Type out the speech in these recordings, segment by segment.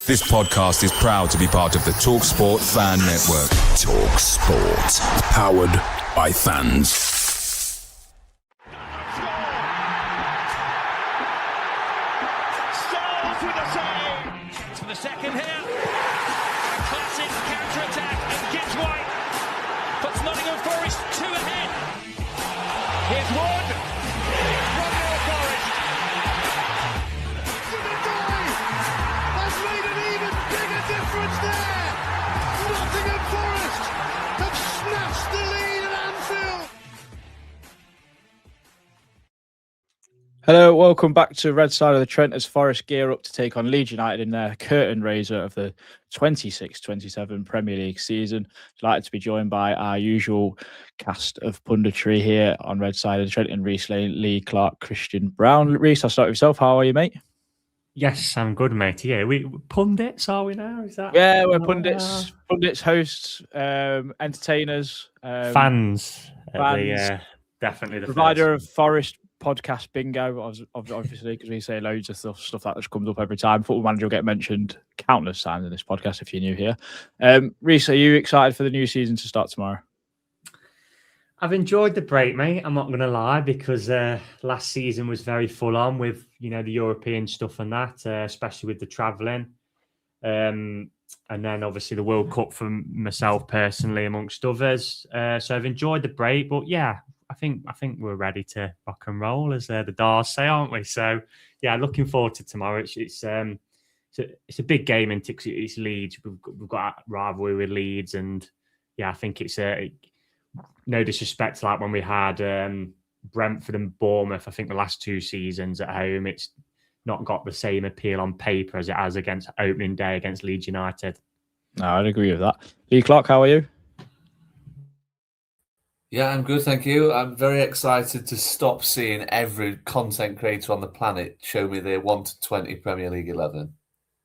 This podcast is proud to be part of the TalkSPORT Fan Network. TalkSPORT. Powered by fans. Styles with the save. To the second here. A classic counter-attack. And Gibbs White puts Nottingham Forest 2 ahead. Here's Wood. From North Forest. Has made an even bigger difference there. Nottingham Forest have snatched the lead at Anfield. Hello, welcome back to Red Side of the Trent as Forest gear up to take on Leeds United in their curtain raiser of the 26-27 Premier League season. Delighted to be joined by our usual cast of punditry here on Red Side of the Trent and Reece Lane, Lee Clark, Christian Brown. Reece, I'll start with yourself. How are you, mate? Yes, I'm good, mate. Yeah, we pundits are we now? Is that? Yeah, we're pundits, hosts, entertainers, fans. Definitely the provider first. of Forest podcast bingo, obviously, because we say loads of stuff that just comes up every time. Football Manager will get mentioned countless times in this podcast if you're new here. Reece, are you excited for the new season to start tomorrow? I've enjoyed the break, mate. I'm not going to lie, because last season was very full on with, the European stuff and that, especially with the travelling. And then obviously the World Cup for myself personally, amongst others. So I've enjoyed the break, but yeah, I think we're ready to rock and roll, as the Dars say, aren't we? So yeah, looking forward to tomorrow. It's a big game, and it's Leeds. We've got a rivalry with Leeds, and yeah, I think it's no disrespect, like when we had Brentford and Bournemouth, I think the last two seasons at home, it's not got the same appeal on paper as it has against opening day against Leeds United. No, I'd agree with that. Lee Clark, how are you? Yeah, I'm good, thank you. I'm very excited to stop seeing every content creator on the planet show me their 1 to 20 Premier League 11.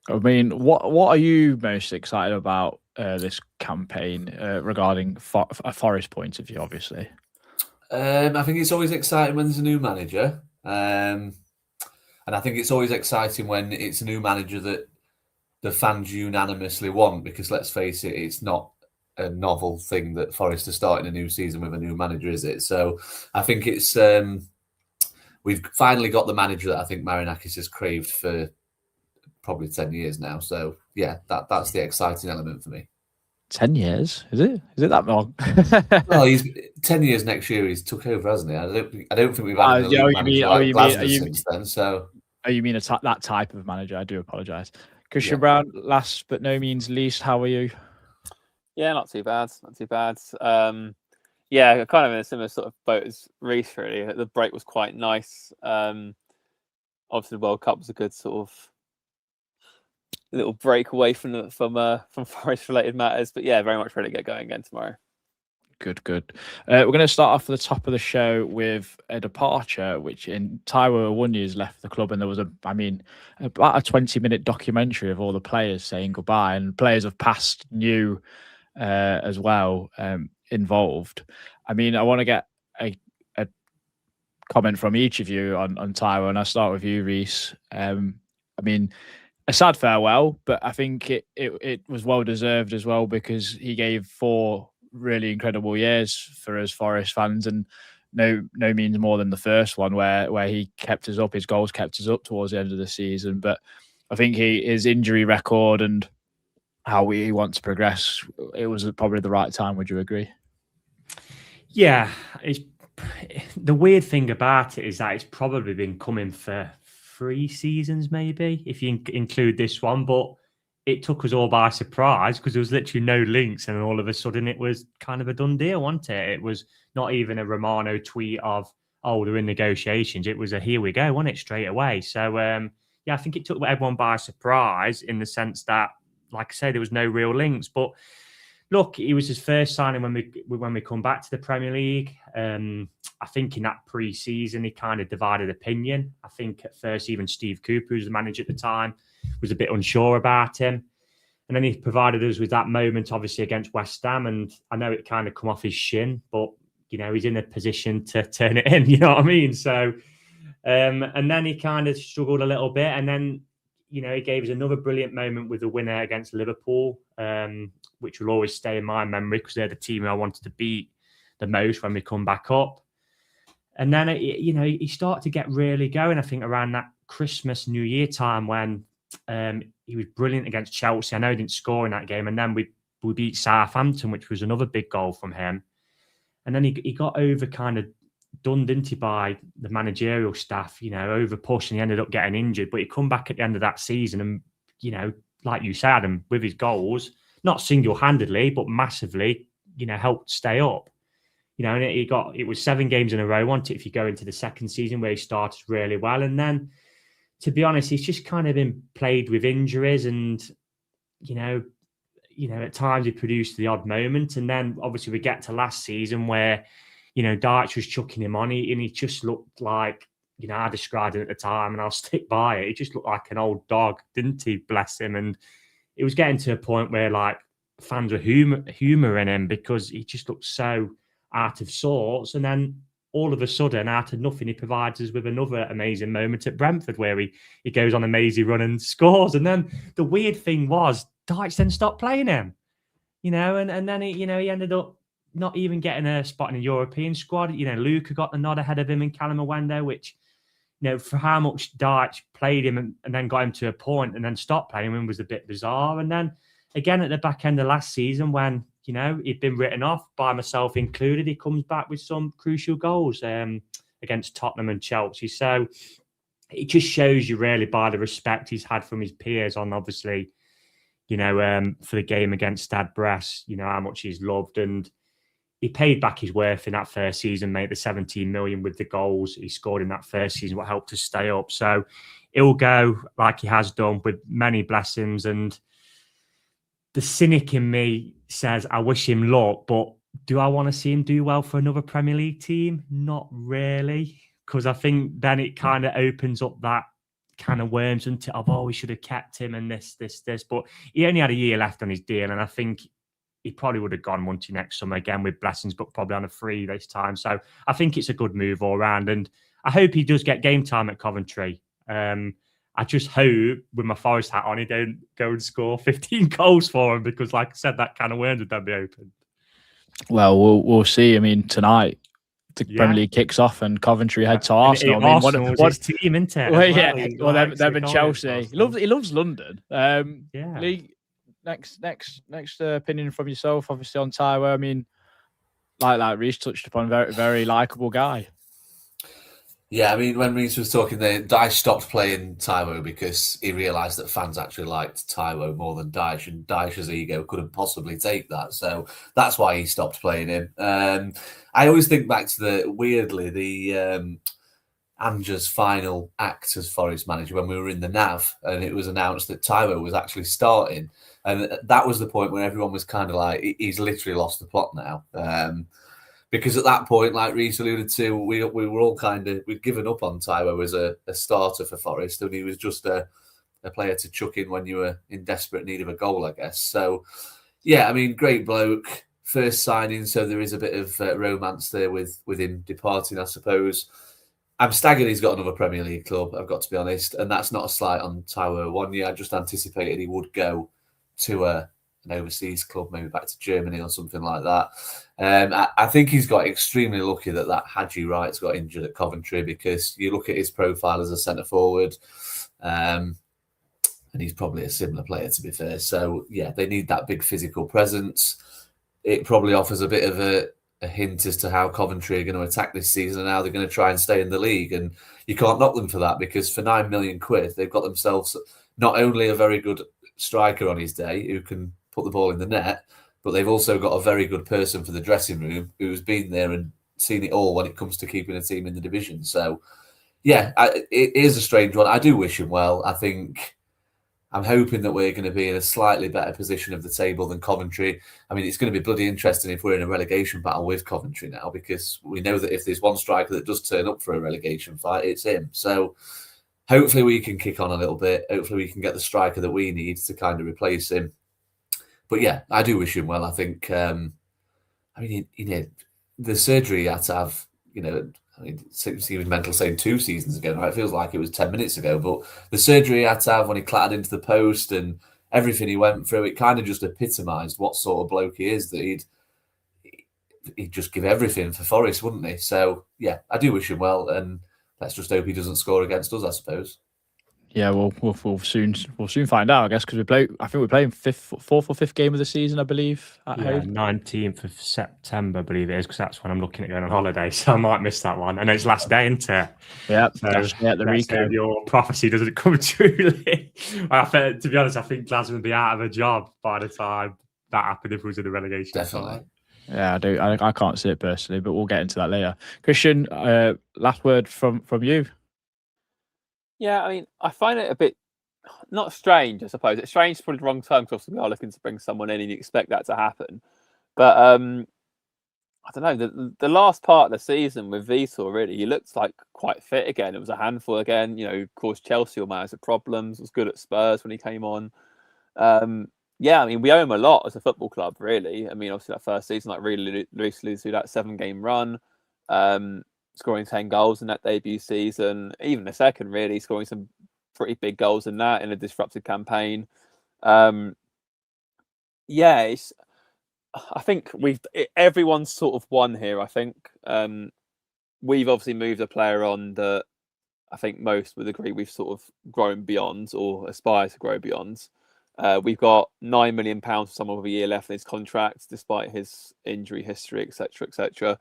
I mean, what are you most excited about this campaign regarding a Forest point of view, obviously? I think it's always exciting when there's a new manager. And I think it's always exciting when it's a new manager that the fans unanimously want, because let's face it, it's not a novel thing that Forest are starting a new season with a new manager, is it? So I think it's we've finally got the manager that I think Marinakis has craved for probably 10 years now. So yeah, that's the exciting element for me. 10 years? Is it that long? Well, he's 10 years next year. He's took over, hasn't he? I don't think we've had a league manager like Glasner since then. So, you mean that type of manager? I do apologise. Christian Brown, last but no means least, how are you? Yeah, not too bad. Yeah, kind of in a similar sort of boat as Reece, really. The break was quite nice. Obviously, the World Cup was a good sort of little break away from Forest-related matters. But yeah, very much ready to get going again tomorrow. Good. We're going to start off at the top of the show with a departure, which in Taiwo Awoniyi's left the club, and there was about a 20-minute documentary of all the players saying goodbye, and players of past new as well involved. I mean, I want to get a comment from each of you on Taiwo, and I'll start with you, Reece. I mean, a sad farewell, but I think it was well deserved as well, because he gave 4 really incredible years for us Forest fans, and no means more than the first one where he kept us up. His goals kept us up towards the end of the season. But I think his injury record and how he wants to progress, it was probably the right time. Would you agree? Yeah, the weird thing about it is that it's probably been coming for 3 seasons, maybe, if you include this one. But it took us all by surprise, because there was literally no links, and all of a sudden it was kind of a done deal, wasn't it? It was not even a Romano tweet of, oh, they're in negotiations. It was a here we go, wasn't it, straight away? So, yeah, I think it took everyone by surprise, in the sense that, like I say, there was no real links. But look, it was his first signing when we come back to the Premier League. I think in that pre-season, he kind of divided opinion. I think at first, even Steve Cooper, who was the manager at the time, was a bit unsure about him. And then he provided us with that moment, obviously, against West Ham. And I know it kind of come off his shin, but, he's in a position to turn it in, you know what I mean? So, and then he kind of struggled a little bit. And then, he gave us another brilliant moment with the winner against Liverpool, which will always stay in my memory because they're the team I wanted to beat the most when we come back up. And then, he started to get really going, I think, around that Christmas, New Year time when he was brilliant against Chelsea. I know he didn't score in that game. And then we beat Southampton, which was another big goal from him. And then he got over kind of done, didn't he, by the managerial staff, over push, and he ended up getting injured. But he come back at the end of that season and, like you said, and with his goals, not single-handedly, but massively, helped stay up. And it was 7 games in a row, wasn't it, if you go into the second season where he started really well. And then, to be honest, he's just kind of been plagued with injuries and, at times he produced the odd moment. And then obviously we get to last season where, Dyche was chucking him on and he just looked like, I described it at the time and I'll stick by it. He just looked like an old dog, didn't he? Bless him. And it was getting to a point where like fans were humouring him because he just looked so out of sorts. And then all of a sudden, out of nothing, he provides us with another amazing moment at Brentford where he goes on a mazy run and scores. And then the weird thing was Dyche then stopped playing him, and then he ended up not even getting a spot in a European squad. Luca got the nod ahead of him in Callum Awendo, which, for how much Dyche played him and then got him to a point and then stopped playing him was a bit bizarre. And then again at the back end of last season when, he'd been written off, by myself included, he comes back with some crucial goals against Tottenham and Chelsea. So it just shows you really by the respect he's had from his peers on, obviously, for the game against Stade Brest, how much he's loved. And he paid back his worth in that first season, made the 17 million with the goals he scored in that first season, what helped us stay up. So he'll go like he has done with many blessings. And the cynic in me says, I wish him luck, but do I want to see him do well for another Premier League team? Not really, because I think then it kind of opens up that kind of worms into, we should have kept him and this. But he only had a year left on his deal, and I think he probably would have gone, wouldn't he, next summer again with blessings, but probably on a free this time. So I think it's a good move all round, and I hope he does get game time at Coventry. I just hope with my Forest hat on, he don't go and score 15 goals for him because, like I said, that kind of worms would then be open. Well, we'll see. I mean, tonight the Premier League kicks off and Coventry head to Arsenal. Arsenal's his team, isn't it? Them and Chelsea. He loves London. Lee, next opinion from yourself, obviously on Taiwo. I mean, like Reece touched upon, very very likable guy. Yeah, I mean, when Reece was talking there, Dyche stopped playing Taiwo because he realised that fans actually liked Taiwo more than Dyche, and Dyche's ego couldn't possibly take that. So that's why he stopped playing him. I always think back to the Ange's final act as Forest manager when we were in the Nav, and it was announced that Taiwo was actually starting. And that was the point where everyone was kind of like, he's literally lost the plot now. Because at that point, like Reece alluded to, we were all we'd given up on Taiwo as a starter for Forest, and he was just a player to chuck in when you were in desperate need of a goal, I guess. So, yeah, I mean, great bloke, first signing, so there is a bit of romance there with him departing, I suppose. I'm staggered he's got another Premier League club, I've got to be honest, and that's not a slight on Taiwo 1 year. I just anticipated he would go to an overseas club, maybe back to Germany or something like that. I think he's got extremely lucky that Haji Wright's got injured at Coventry, because you look at his profile as a centre forward, and he's probably a similar player, to be fair. So yeah, they need that big physical presence. It probably offers a bit of a hint as to how Coventry are going to attack this season and how they're going to try and stay in the league. And you can't knock them for that, because for £9 million, they've got themselves not only a very good striker on his day who can put the ball in the net, but they've also got a very good person for the dressing room who's been there and seen it all when it comes to keeping a team in the division. So, yeah, it is a strange one. I do wish him well. I'm hoping that we're going to be in a slightly better position of the table than Coventry. I mean, it's going to be bloody interesting if we're in a relegation battle with Coventry now, because we know that if there's one striker that does turn up for a relegation fight, it's him. So hopefully we can kick on a little bit. Hopefully we can get the striker that we need to kind of replace him. But yeah, I do wish him well. I think, the surgery he had to have, I mean, it seems mental saying 2 seasons ago. Right? It feels like it was 10 minutes ago. But the surgery he had to have when he clattered into the post and everything he went through, it kind of just epitomised what sort of bloke he is. That he'd just give everything for Forest, wouldn't he? So yeah, I do wish him well, and let's just hope he doesn't score against us, I suppose. Yeah, we'll soon find out, I guess, because I think we're playing fourth or fifth game of the season, I believe, at home. 19th of September, I believe it is, because that's when I'm looking at going on holiday, so I might miss that one. And it's last day, isn't it? Yeah, so the Rico. Your prophecy doesn't come true. To be honest, I think Glasgow would be out of a job by the time that happened if it was in the relegation. Definitely. Yeah, I can't see it personally, but we'll get into that later. Christian, last word from you. Yeah, I mean, I find it a bit not strange, I suppose. It's strange is probably the wrong term because obviously we are looking to bring someone in and you expect that to happen. But I don't know, the last part of the season with Vitor, really, he looked like quite fit again. It was a handful again. You know, of course, Chelsea were managed problems. Was good at Spurs when he came on. Yeah, I mean, we owe him a lot as a football club, really. I mean, obviously that first season, like really loosely through that 7-game run. Scoring 10 goals in that debut season, even the second, really, scoring some pretty big goals in that in a disrupted campaign. I think everyone's sort of won here, I think. We've obviously moved a player on that I think most would agree we've sort of grown beyond or aspire to grow beyond. We've got £9 million for someone with a year left in his contract, despite his injury history, etc., etc.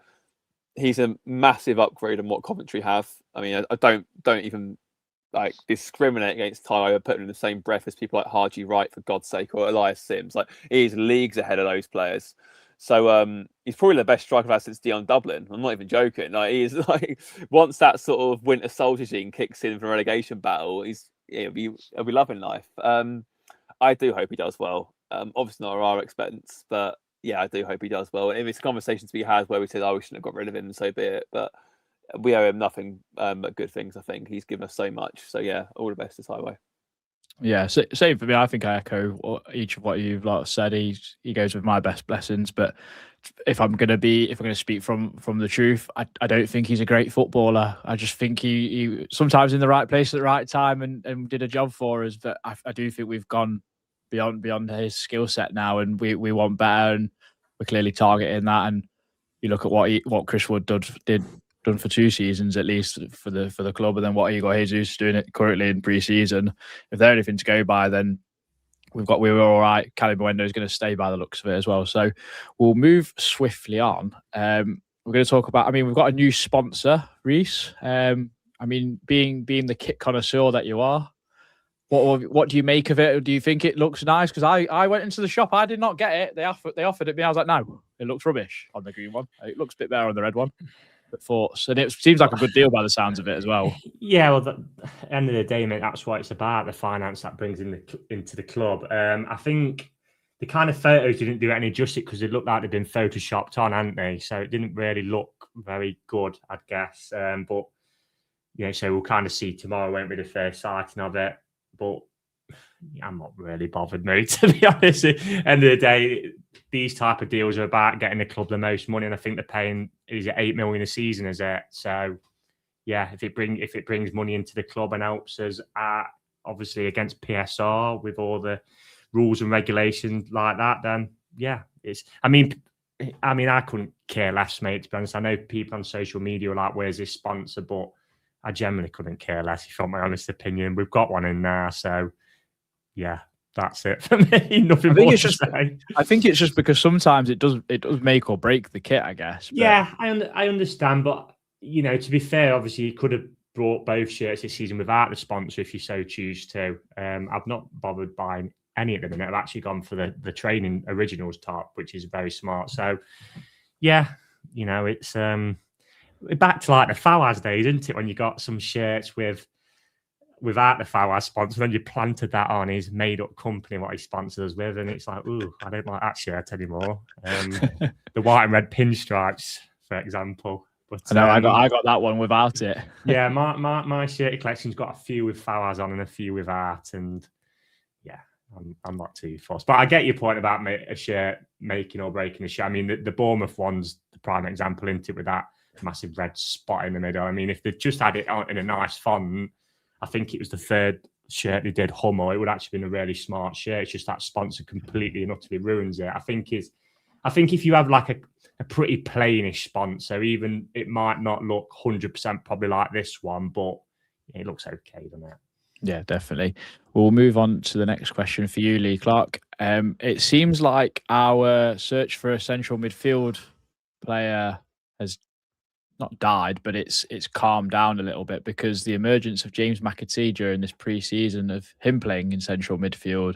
He's a massive upgrade on what Coventry have. I mean, I don't even like discriminate against Tyler, putting in the same breath as people like Harji Wright, for God's sake, or Elias Sims. Like, he's leagues ahead of those players. So he's probably the best striker I've had since Dion Dublin. I'm not even joking. Like, he's like, once that sort of Winter Soldier gene kicks in for a relegation battle, he'll be loving life. I do hope he does well. Obviously not at our expense, but yeah, I do hope he does well. If it's a conversation to be had where we said, we shouldn't have got rid of him, so be it. But we owe him nothing but good things, I think. He's given us so much. So yeah, all the best to Highway. Yeah, same for me. I think I echo each of what you've said. He goes with my best blessings. But if I'm going to speak from the truth, I don't think he's a great footballer. I just think he sometimes in the right place at the right time and did a job for us. But I do think we've gone beyond his skill set now, and we want better, and we're clearly targeting that. And you look at what Chris Wood done for 2 seasons at least for the club, and then what Igor Jesus doing it currently in pre-season. If they're anything to go by, then we were all right. Cali Buendo is going to stay by the looks of it as well. So we'll move swiftly on. We're going to talk about. I mean, we've got a new sponsor, Reese. I mean, being the kit connoisseur that you are, what do you make of it? Do you think it looks nice? Because I went into the shop, I did not get it. They offered it me. I was like, no, it looks rubbish on the green one. It looks a bit better on the red one. Thoughts, and it seems like a good deal by the sounds of it as well. Yeah, well, at the end of the day, mate, that's what it's about, the finance that brings into the club. I think the kind of photos didn't do any justice because they looked like they'd been photoshopped on, hadn't they? So it didn't really look very good, I'd guess. But yeah, so we'll kind of see tomorrow, won't be the first sighting of it. But I'm not really bothered, mate, to be honest. At the end of the day, these type of deals are about getting the club the most money, and I think they're paying, is it 8 million a season, is it? So yeah, if it brings money into the club and helps us obviously against PSR with all the rules and regulations like that, then yeah, I mean I couldn't care less, mate, to be honest. I know people on social media are like, where's this sponsor? But I generally couldn't care less, if you want my honest opinion. We've got one in there, so yeah, that's it for me. Nothing more to say. I think it's just because sometimes it does make or break the kit, I guess. But... Yeah, I understand, but you know, to be fair, obviously you could have brought both shirts this season without the sponsor if you so choose to. I've not bothered buying any at the minute. I've actually gone for the training originals top, which is very smart. So yeah, you know, it's back to like the Fawaz days, isn't it? When you got some shirts without the Fawaz sponsor, then you planted that on his made-up company, what he sponsors us with, and it's like, ooh, I don't like that shirt anymore. The white and red pinstripes, for example. But I know I got that one without it. Yeah, my shirt collection's got a few with Fawaz on and a few with art, and yeah, I'm not too fussed. But I get your point about a shirt making or breaking a shirt. I mean, the Bournemouth one's the prime example, isn't it, with that massive red spot in the middle. I mean, if they'd just had it out in a nice font, I think it was the third shirt they did, Hummel, it would actually been a really smart shirt. It's just that sponsor completely and utterly ruins it. I think if you have like a pretty plainish sponsor, even it might not look 100% probably like this one, but it looks okay, doesn't it? Yeah, definitely. We'll move on to the next question for you, Lee Clark. It seems like our search for a central midfield player has not died, but it's calmed down a little bit because the emergence of James McAtee during this pre-season of him playing in central midfield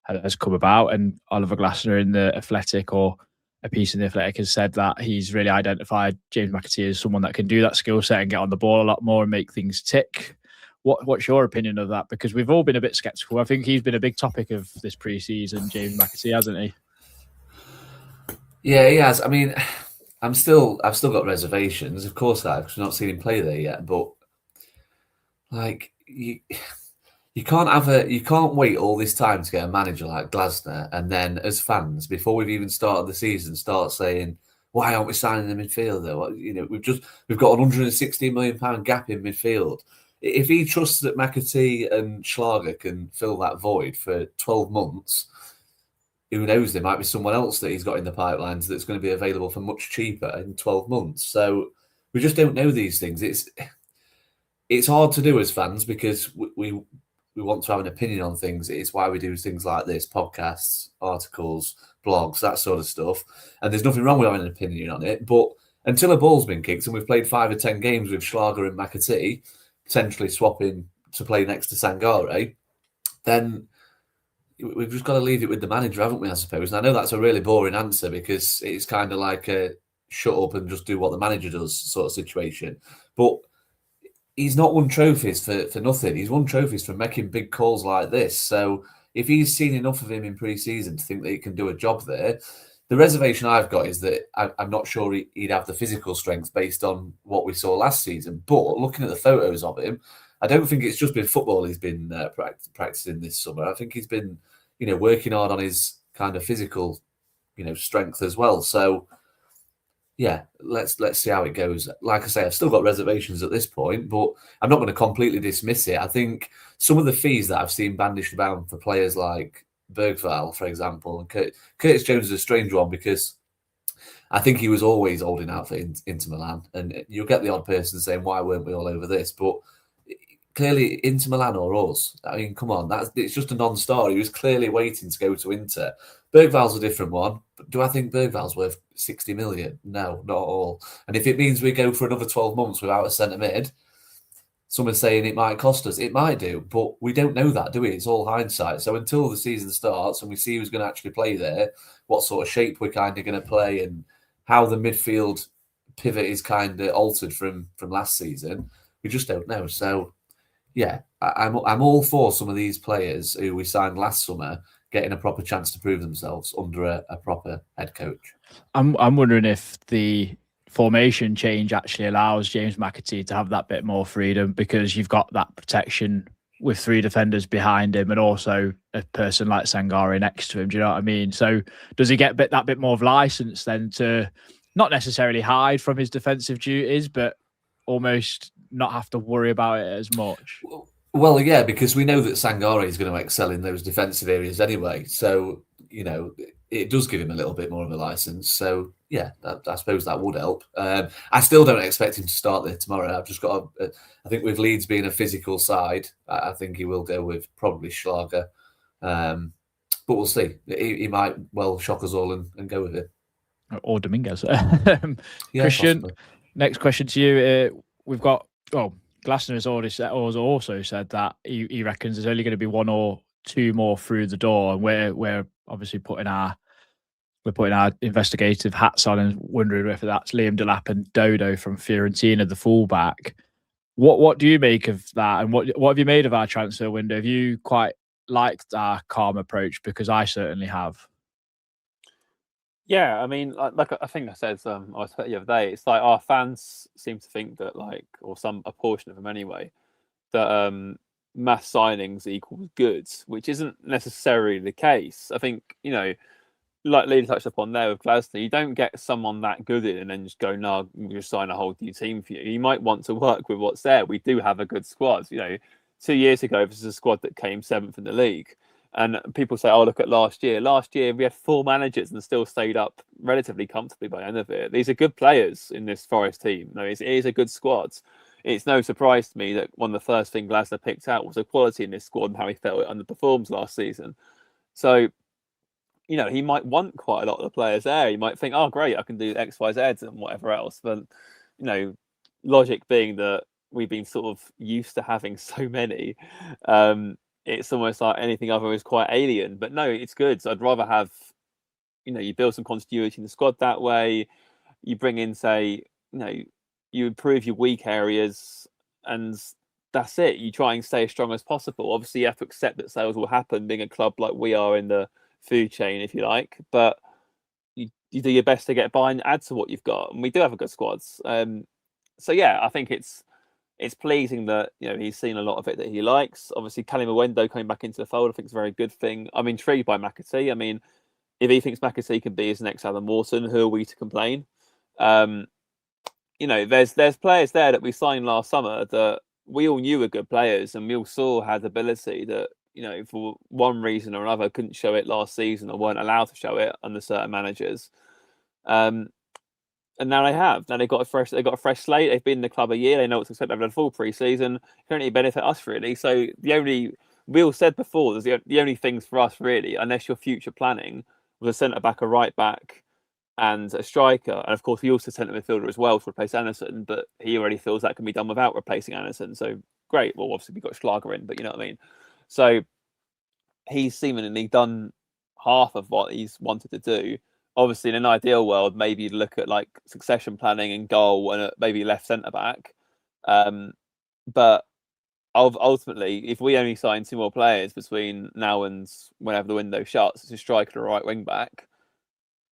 has come about, and Oliver Glasner in the Athletic, or a piece in the Athletic, has said that he's really identified James McAtee as someone that can do that skill set and get on the ball a lot more and make things tick. What's your opinion of that? Because we've all been a bit sceptical. I think he's been a big topic of this pre-season, James McAtee, hasn't he? Yeah, he has. I mean, I've still got reservations. Of course, because we've not seen him play there yet. But like you can't wait all this time to get a manager like Glasner, and then as fans, before we've even started the season, start saying, why aren't we signing the midfielder? You know, we've got a £160 million gap in midfield. If he trusts that McAtee and Schlager can fill that void for 12 months, who knows, there might be someone else that he's got in the pipelines that's going to be available for much cheaper in 12 months. So we just don't know these things. It's hard to do as fans because we want to have an opinion on things. It's why we do things like this, podcasts, articles, blogs, that sort of stuff. And there's nothing wrong with having an opinion on it. But until a ball's been kicked and we've played 5 or 10 games with Schlager and McAtee, potentially swapping to play next to Sangare, then we've just got to leave it with the manager, haven't we, I suppose? And I know that's a really boring answer because it's kind of like a shut up and just do what the manager does sort of situation. But he's not won trophies for nothing. He's won trophies for making big calls like this. So if he's seen enough of him in pre-season to think that he can do a job there, the reservation I've got is that I'm not sure he'd have the physical strength based on what we saw last season. But looking at the photos of him, I don't think it's just been football he's been practicing this summer. I think he's been, working hard on his kind of physical, strength as well. So, yeah, let's see how it goes. Like I say, I've still got reservations at this point, but I'm not going to completely dismiss it. I think some of the fees that I've seen bandished about for players like Bergvall, for example, and Curtis Jones is a strange one because I think he was always holding out for Inter Milan, and you'll get the odd person saying, "Why weren't we all over this?" But clearly, Inter Milan or us. I mean, come on, it's just a non-starter. He was clearly waiting to go to Inter. Bergvall's a different one. But do I think Bergvall's worth 60 million? No, not at all. And if it means we go for another 12 months without a centre mid, someone's saying it might cost us. It might do, but we don't know that, do we? It's all hindsight. So until the season starts and we see who's going to actually play there, what sort of shape we're kind of going to play, and how the midfield pivot is kind of altered from last season, we just don't know. So, yeah, I'm all for some of these players who we signed last summer getting a proper chance to prove themselves under a proper head coach. I'm wondering if the formation change actually allows James McAtee to have that bit more freedom, because you've got that protection with 3 defenders behind him and also a person like Sangare next to him. Do you know what I mean? So does he get that bit more of license then to not necessarily hide from his defensive duties, but almost not have to worry about it as much? Well, yeah, because we know that Sangare is going to excel in those defensive areas anyway. So, it does give him a little bit more of a license. So, yeah, I suppose that would help. I still don't expect him to start there tomorrow. I've just got I think with Leeds being a physical side, I think he will go with probably Schlager. But we'll see. He might well shock us all and go with it. Or Dominguez. Yeah, Christian, possibly. Next question to you. We've got, Glasner has also said that he reckons there's only going to be 1 or 2 more through the door, and we're obviously putting our investigative hats on and wondering if that's Liam Delap and Dodo from Fiorentina, the fullback. What do you make of that, and what have you made of our transfer window? Have you quite liked our calm approach? Because I certainly have. Yeah, I mean, like I think I said, I was the other day, it's like our fans seem to think that, or a portion of them anyway, that mass signings equals goods, which isn't necessarily the case. I think, like Lee touched upon there with Glasner, you don't get someone that good in and then just go, no, we'll just sign a whole new team for you. You might want to work with what's there. We do have a good squad. 2 years ago, this is a squad that came 7th in the league. And people say, oh, look at last year. Last year, we had 4 managers and still stayed up relatively comfortably by the end of it. These are good players in this Forest team. It is a good squad. It's no surprise to me that one of the first things Glasner picked out was the quality in this squad and how he felt it underperformed last season. So, he might want quite a lot of the players there. He might think, oh, great, I can do X, Y, Z and whatever else. But, logic being that we've been sort of used to having so many, it's almost like anything other is quite alien. But no, it's good. So I'd rather have, you build some continuity in the squad that way. You bring in, say, you improve your weak areas and that's it. You try and stay as strong as possible. Obviously, you have to accept that sales will happen being a club like we are in the food chain, if you like, but you do your best to get by and add to what you've got, and we do have a good squads. So yeah, I think it's pleasing that he's seen a lot of it that he likes. Obviously, Callum Owendo coming back into the fold, I think is a very good thing. I'm intrigued by McAtee. I mean, if he thinks McAtee can be his next Alan Morton, who are we to complain? There's players there that we signed last summer that we all knew were good players, and we all saw had ability that for one reason or another couldn't show it last season or weren't allowed to show it under certain managers. And now they have. Now they've got a fresh slate. They've been in the club a year. They know what to expect. They've had a full pre-season. It can only benefit us really. So we all said before, there's the only things for us really, unless you're future planning, was a centre back, a right back, and a striker. And of course, we also sent a midfielder as well to replace Anderson, but he already feels that can be done without replacing Anderson. So great. Well, obviously we got Schlager in, but you know what I mean. So he's seemingly done half of what he's wanted to do. Obviously, in an ideal world, maybe you'd look at like succession planning and goal and maybe left centre back. But ultimately, if we only sign 2 more players between now and whenever the window shuts, it's a striker and a right wing back.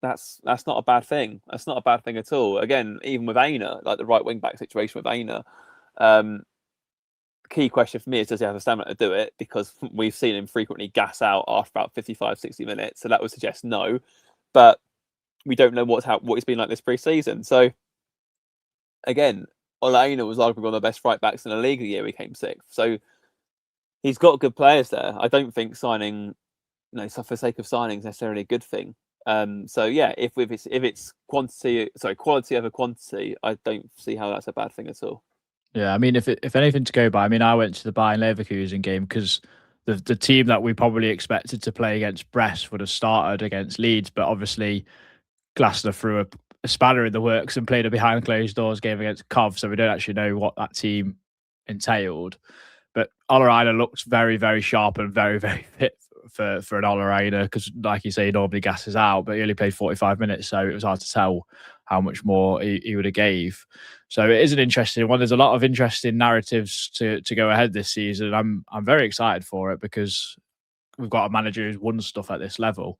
That's not a bad thing. That's not a bad thing at all. Again, even with Aina, like the right wing back situation with Aina, key question for me is, does he have the stamina to do it? Because we've seen him frequently gas out after about 55, 60 minutes. So that would suggest no. But we don't know what it's been like this pre-season. So again, Aina was arguably one of the best right backs in the league the year he came 6th. So he's got good players there. I don't think signing, for the sake of signing is necessarily a good thing. So yeah, if it's quality over quantity, I don't see how that's a bad thing at all. Yeah, I mean, if anything to go by, I mean, I went to the Bayern Leverkusen game because the team that we probably expected to play against Brest would have started against Leeds, but obviously Glasner threw a spanner in the works and played a behind closed doors game against Cov, so we don't actually know what that team entailed. But Olerainer looked very, very sharp and very, very fit for an Olerainer because, like you say, he normally gasses out, but he only played 45 minutes, so it was hard to tell how much more he would have gave. So it is an interesting one. There's a lot of interesting narratives to go ahead this season. I'm very excited for it because we've got a manager who's won stuff at this level.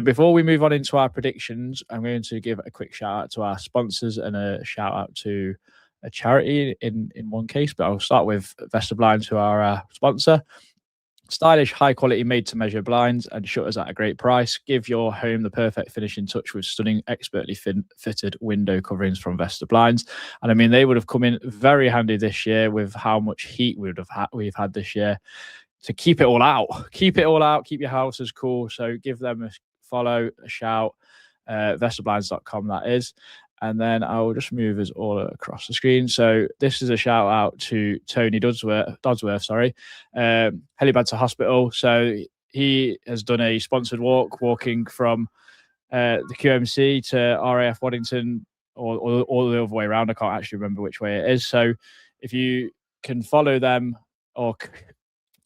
Before we move on into our predictions, I'm going to give a quick shout out to our sponsors and a shout out to a charity in one case, but I'll start with Vesta Blinds, who are our sponsor. Stylish, high-quality, made-to-measure blinds and shutters at a great price. Give your home the perfect finishing touch with stunning, expertly fitted window coverings from Vesta Blinds. And I mean, they would have come in very handy this year with how much heat we've had this year to keep it all out. Keep it all out. Keep your houses cool. So give them a follow, a shout. VestaBlinds.com, that is. And then I'll just move us all across the screen. So this is a shout out to Tony Dodsworth, Helibad to Hospital. So he has done a sponsored walking from the QMC to RAF Waddington, or the other way around. I can't actually remember which way it is. So if you can follow them or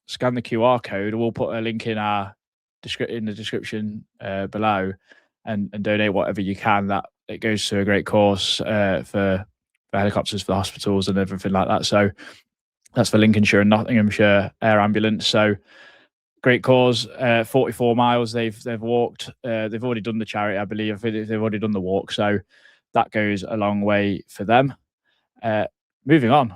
scan the QR code, we'll put a link in the description below, and donate whatever you can. That it goes to a great cause for helicopters for the hospitals and everything like that. So that's for Lincolnshire and Nottinghamshire Air Ambulance. So great cause. 44 miles they've walked. They've already done the charity, I believe. They've already done the walk, so that goes a long way for them. Moving on.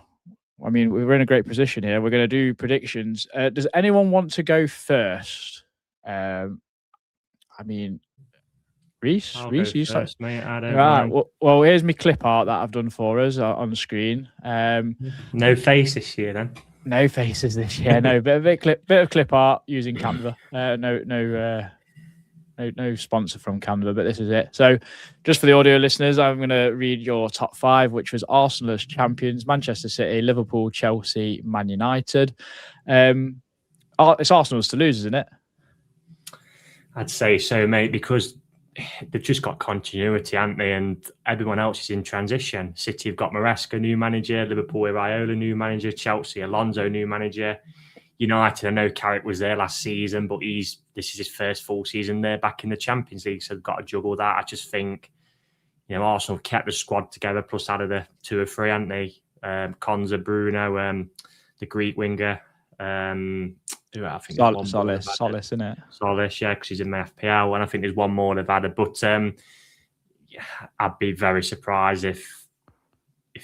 I mean, we're in a great position here. We're going to do predictions. Does anyone want to go first? I mean, Reese, I'll Reese, go you first, mate. I don't right. mind. Well, here's my clip art that I've done for us on the screen. No face this year, then. No faces this year. No, bit of clip art using Canva. No sponsor from Canva, but this is it. So, just for the audio listeners, I'm going to read your top 5, which was Arsenal as champions, Manchester City, Liverpool, Chelsea, Man United. It's Arsenal's to lose, isn't it? I'd say so, mate, because they've just got continuity, haven't they? And everyone else is in transition. City have got Maresca, new manager. Liverpool, Iraola, new manager. Chelsea, Alonso, new manager. United, I know Carrick was there last season, but this is his first full season there back in the Champions League, so they've got to juggle that. I just think, Arsenal kept the squad together, plus added a 2 or 3, haven't they? Konza, Bruno, the Greek winger. I think Solis, isn't it? Solis, yeah, because he's in the FPL, and I think there's one more they've added. But I'd be very surprised if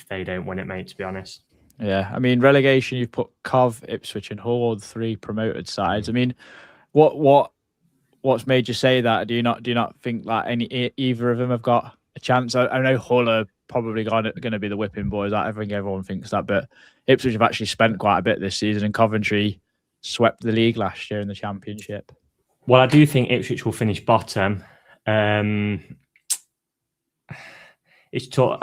they don't win it, mate, to be honest. Yeah, I mean, relegation, you've put Cov, Ipswich and Hull, 3 promoted sides. I mean, what's made you say that? Do you not think that either of them have got a chance? I know Hull are probably going to be the whipping boys. I think everyone thinks that, but Ipswich have actually spent quite a bit this season, and Coventry swept the league last year in the Championship. Well, I do think Ipswich will finish bottom. It's tough.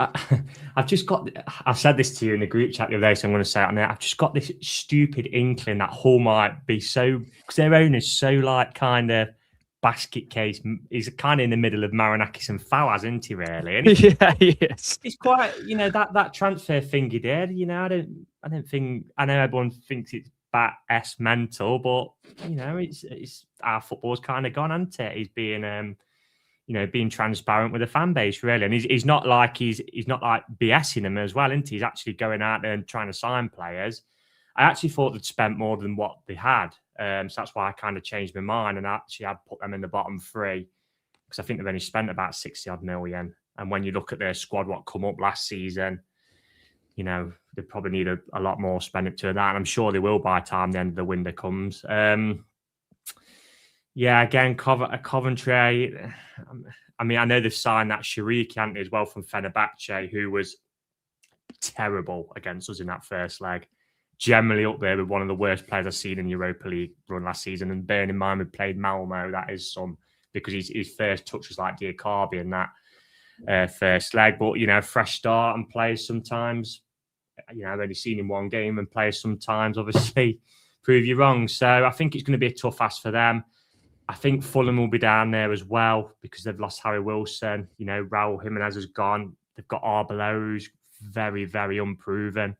I said this to you in the group chat the other day, so I'm going to say it on there. I've just got this stupid inkling that Hull might be because their owner's so kind of basket case. He's kind of in the middle of Marinakis and Fawaz, isn't he? Really? And yeah, he is. It's quite, that transfer thing he did. I don't think. I know everyone thinks it's bat-s mental, but it's our football's kind of gone, hasn't it? He's being being transparent with the fan base, really. And he's not like BSing them as well, isn't he? He's actually going out there and trying to sign players. I actually thought they'd spent more than what they had. So that's why I kind of changed my mind and actually I'd put them in the bottom 3 because I think they've only spent about 60 odd million. And when you look at their squad, what come up last season, they probably need a lot more spending to that. And I'm sure they will by the time the end of the window comes. Yeah, again, Coventry. I mean, I know they've signed that Sharik, haven't they, as well, from Fenerbahce, who was terrible against us in that first leg. Generally up there with one of the worst players I've seen in Europa League run last season. And bearing in mind we played Malmo, that is because his first touch was like Diacabi in that first leg. But, fresh start and players sometimes, I've only seen him one game and players sometimes obviously prove you wrong. So I think it's going to be a tough ask for them. I think Fulham will be down there as well because they've lost Harry Wilson. Raul Jimenez has gone. They've got Arbeloa, who's very, very unproven.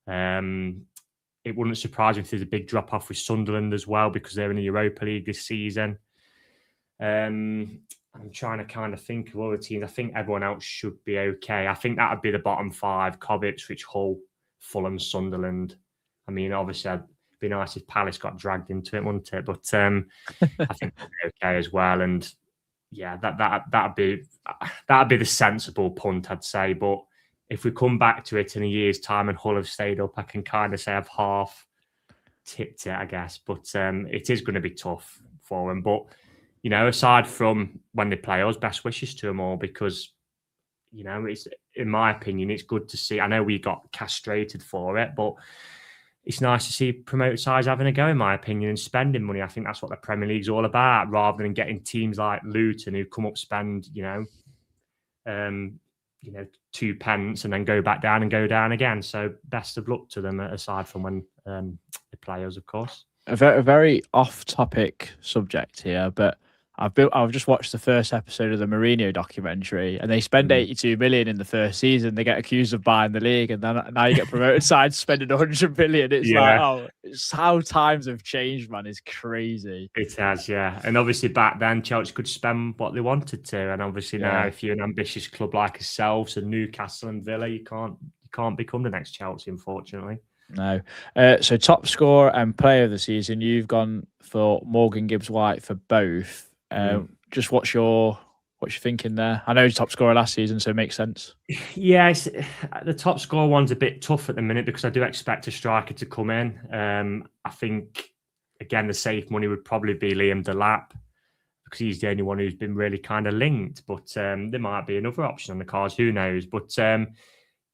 It wouldn't surprise me if there's a big drop-off with Sunderland as well because they're in the Europa League this season. I'm trying to kind of think of other teams. I think everyone else should be okay. I think that would be the bottom 5, Ipswich, Hull, Fulham, Sunderland. I mean, obviously, it'd be nice if Palace got dragged into it, wouldn't it? But I think it'd be okay as well. And yeah, that'd be the sensible punt, I'd say. But if we come back to it in a year's time and Hull have stayed up, I can kind of say I've half tipped it, I guess. But it is going to be tough for them. But, aside from when they play us, best wishes to them all because, it's, in my opinion, it's good to see. I know we got castrated for it, but it's nice to see promoted sides having a go, in my opinion, and spending money. I think that's what the Premier League's all about, rather than getting teams like Luton who come up, spend, 2 pence and then go back down and go down again. So best of luck to them, aside from when they play us, of course. A very off-topic subject here, but I've just watched the first episode of the Mourinho documentary, and they spend 82 million in the first season. They get accused of buying the league, and then now you get promoted sides spending 100 million. It's it's how times have changed, man. It's crazy. It has, yeah. And obviously back then, Chelsea could spend what they wanted to, and obviously now, if you're an ambitious club like yourselves and Newcastle and Villa, you can't become the next Chelsea, unfortunately. No. So top scorer and player of the season, you've gone for Morgan Gibbs-White for both. Just what's your thinking there? I know he's top scorer last season, so it makes sense. Yeah, the top scorer one's a bit tough at the minute because I do expect a striker to come in. I think, again, the safe money would probably be Liam Delap because he's the only one who's been really kind of linked. But there might be another option on the cards. Who knows? But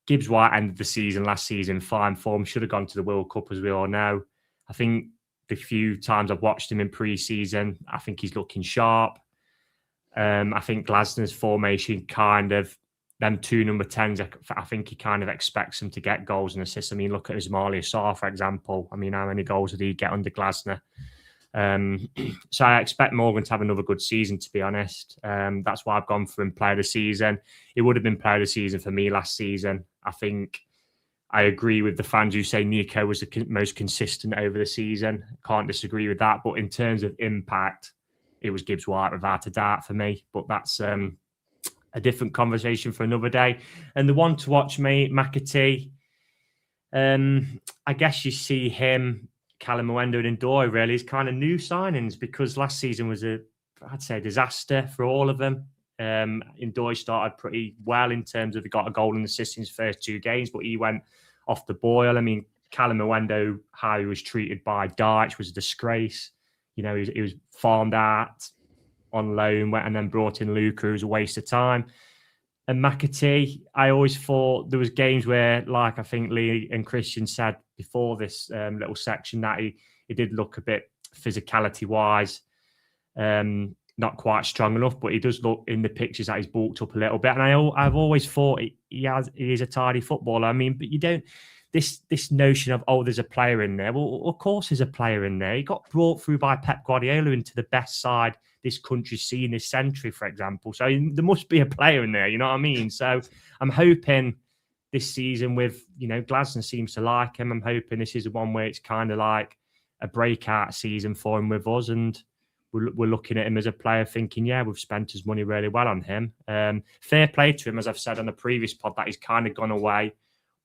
Gibbs White ended the season last season fine form. Should have gone to the World Cup, as we all know. I think the few times I've watched him in pre-season, I think he's looking sharp. I think Glasner's formation kind of, them two number 10s, I think he kind of expects them to get goals and assists. I mean, look at Ismail Assar, for example. I mean, how many goals did he get under Glasner? So I expect Morgan to have another good season, to be honest. That's why I've gone for him player of the season. It would have been player of the season for me last season. I think I agree with the fans who say Nico was the most consistent over the season. Can't disagree with that. But in terms of impact, it was Gibbs White without a doubt for me. But that's a different conversation for another day. And the one to watch, me, McAtee. I guess you see him, Callum Mwendo and Ndoye really as kind of new signings, because last season was I'd say a disaster for all of them. Ndoye started pretty well in terms of he got a goal and assist in his first 2 games, but he went off the boil. I mean, Callum Mwendo, how he was treated by Dyche was a disgrace. You know, he was farmed out on loan, and then brought in Luca, who was a waste of time. And McAtee, I always thought there was games where, like I think Lee and Christian said before this little section, that he did look a bit physicality-wise, not quite strong enough, but he does look in the pictures that he's bulked up a little bit. And I've always thought he is a tidy footballer. I mean, but you don't... This notion of, there's a player in there. Well, of course there's a player in there. He got brought through by Pep Guardiola into the best side this country's seen this century, for example. So there must be a player in there, you know what I mean? So I'm hoping this season with, Glasner seems to like him. I'm hoping this is the one where it's kind of like a breakout season for him with us. And we're looking at him as a player thinking, yeah, we've spent his money really well on him. Fair play to him, as I've said on the previous pod, that he's kind of gone away,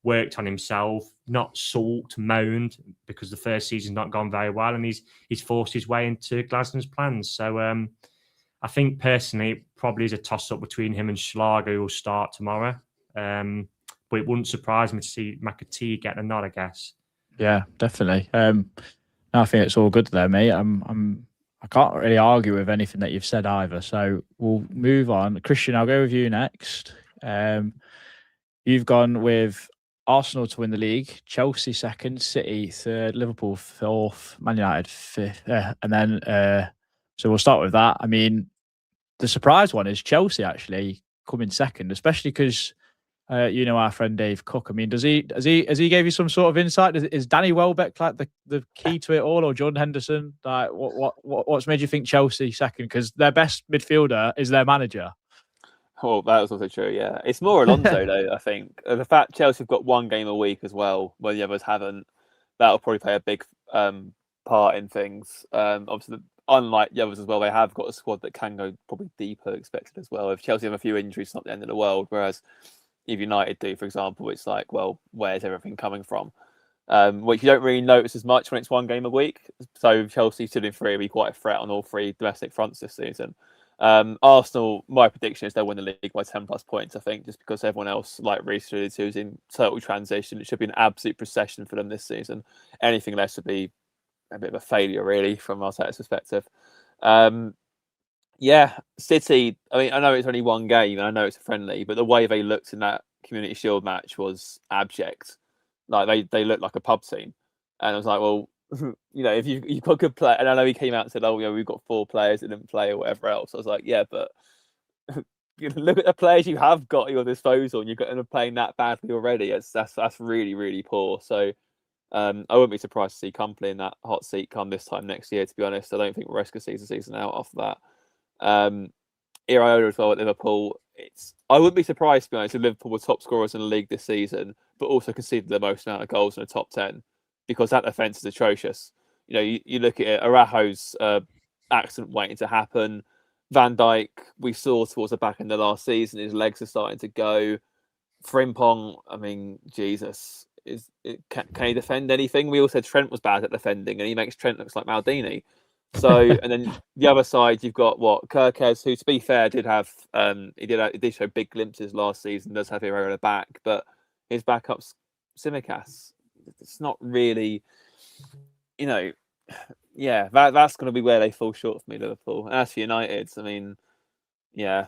worked on himself, not sulked, moaned, because the first season's not gone very well, and he's forced his way into Glasner's plans. So I think personally, it probably is a toss-up between him and Schlager, who will start tomorrow. But it wouldn't surprise me to see McAtee get a nod, I guess. Yeah, definitely. I think it's all good there, mate. I can't really argue with anything that you've said either. So we'll move on. Christian, I'll go with you next. You've gone with Arsenal to win the league, Chelsea second, City third, Liverpool fourth, Man United fifth. And then, so we'll start with that. I mean, the surprise one is Chelsea actually coming second, especially because, our friend Dave Cook. I mean, has he gave you some sort of insight? Is Danny Welbeck like the key to it all, or Jordan Henderson? Like, what's made you think Chelsea second? Because their best midfielder is their manager. Oh, that was also true, yeah. It's more Alonso, though, I think. The fact Chelsea have got 1 game a week as well, when the others haven't, that'll probably play a big part in things. Obviously, unlike the others as well, they have got a squad that can go probably deeper expected as well. If Chelsea have a few injuries, it's not the end of the world. Whereas if United do, for example, it's like, well, where's everything coming from? Which you don't really notice as much when it's 1 game a week. So Chelsea should, in theory, be quite a threat on all 3 domestic fronts this season. Arsenal, my prediction is they'll win the league by 10 plus points, I think, just because everyone else, like Reece alluded to, is in total transition. It should be an absolute procession for them this season. Anything less would be a bit of a failure, really, from Arteta's perspective. City, I mean, I know it's only 1 game and I know it's a friendly, but the way they looked in that Community Shield match was abject. Like, they looked like a pub scene. And I was like, well, if you've got good play, and I know he came out and said, we've got 4 players that didn't play or whatever else. I was like, yeah, but look at the players you have got at your disposal, and you've got them playing that badly already. That's really, really poor. So I wouldn't be surprised to see Company in that hot seat come this time next year, to be honest. I don't think Maresca sees the season out after that. Iraola as well at Liverpool. I wouldn't be surprised, to be honest, if Liverpool were top scorers in the league this season, but also conceded the most amount of goals in the top 10. Because that defence is atrocious. You look at it, Araujo's accident waiting to happen. Van Dijk, we saw towards the back end of last season, his legs are starting to go. Frimpong, I mean, Jesus, can he defend anything? We all said Trent was bad at defending, and he makes Trent look like Maldini. So, and then the other side, you've got Kirkes, who, to be fair, did have he did show big glimpses last season. Does have Iraola back, but his backup's Tsimikas. It's not really, yeah, that's going to be where they fall short for me, Liverpool. And as for United, I mean, yeah,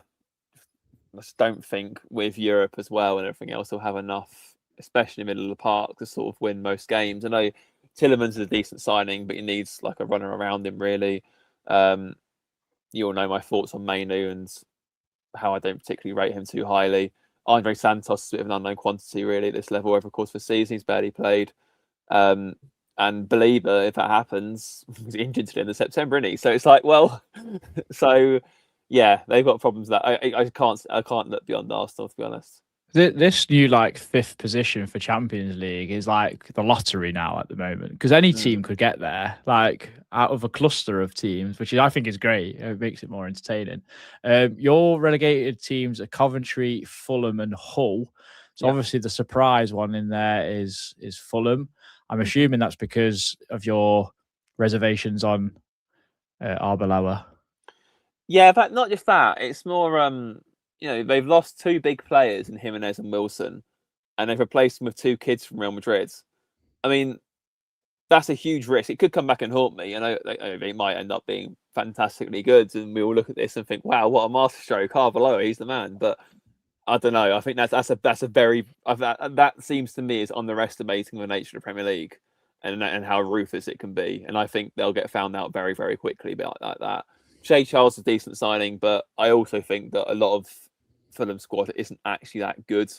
I just don't think with Europe as well and everything else, they'll have enough, especially in the middle of the park, to sort of win most games. I know Tillemans is a decent signing, but he needs like a runner around him, really. You all know my thoughts on Mainu and how I don't particularly rate him too highly. Andre Santos is a bit of an unknown quantity, really, at this level over the course of the season. He's barely played. And Belieber, if that happens, was injured to the end of September, isn't he? So it's like, well, so yeah, they've got problems that I can't look beyond Arsenal, to be honest. This new like 5th position for Champions League is like the lottery now at the moment, because any team could get there, like out of a cluster of teams, which I think is great. It makes it more entertaining. Your relegated teams are Coventry, Fulham, and Hull. So obviously the surprise one in there is Fulham. I'm assuming that's because of your reservations on Arbeloa. Yeah, but not just that. It's more, they've lost 2 big players in Jimenez and Wilson, and they've replaced them with 2 kids from Real Madrid. I mean, that's a huge risk. It could come back and haunt me, and they might end up being fantastically good, and we all look at this and think, "Wow, what a masterstroke! Arbeloa, he's the man." But I don't know. I think that's a very that seems to me is underestimating the nature of the Premier League and how ruthless it can be. And I think they'll get found out very, very quickly about that. Shea Charles is a decent signing, but I also think that a lot of Fulham squad isn't actually that good,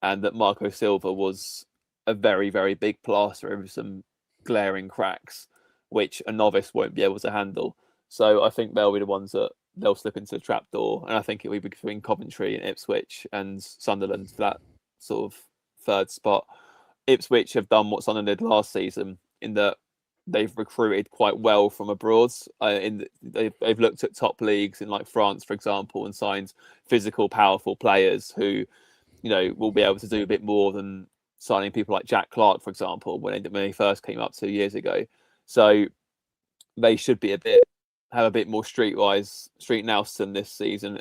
and that Marco Silva was a very, very big plaster over some glaring cracks, which a novice won't be able to handle. So I think they'll be the ones that they'll slip into the trapdoor, and I think it'll be between Coventry and Ipswich and Sunderland for that sort of 3rd spot. Ipswich have done what Sunderland did last season in that they've recruited quite well from abroad. They've looked at top leagues in like France, for example, and signed physical, powerful players who, will be able to do a bit more than signing people like Jack Clark, for example, when he first came up 2 years ago. So they should be have a bit more street Nelson this season.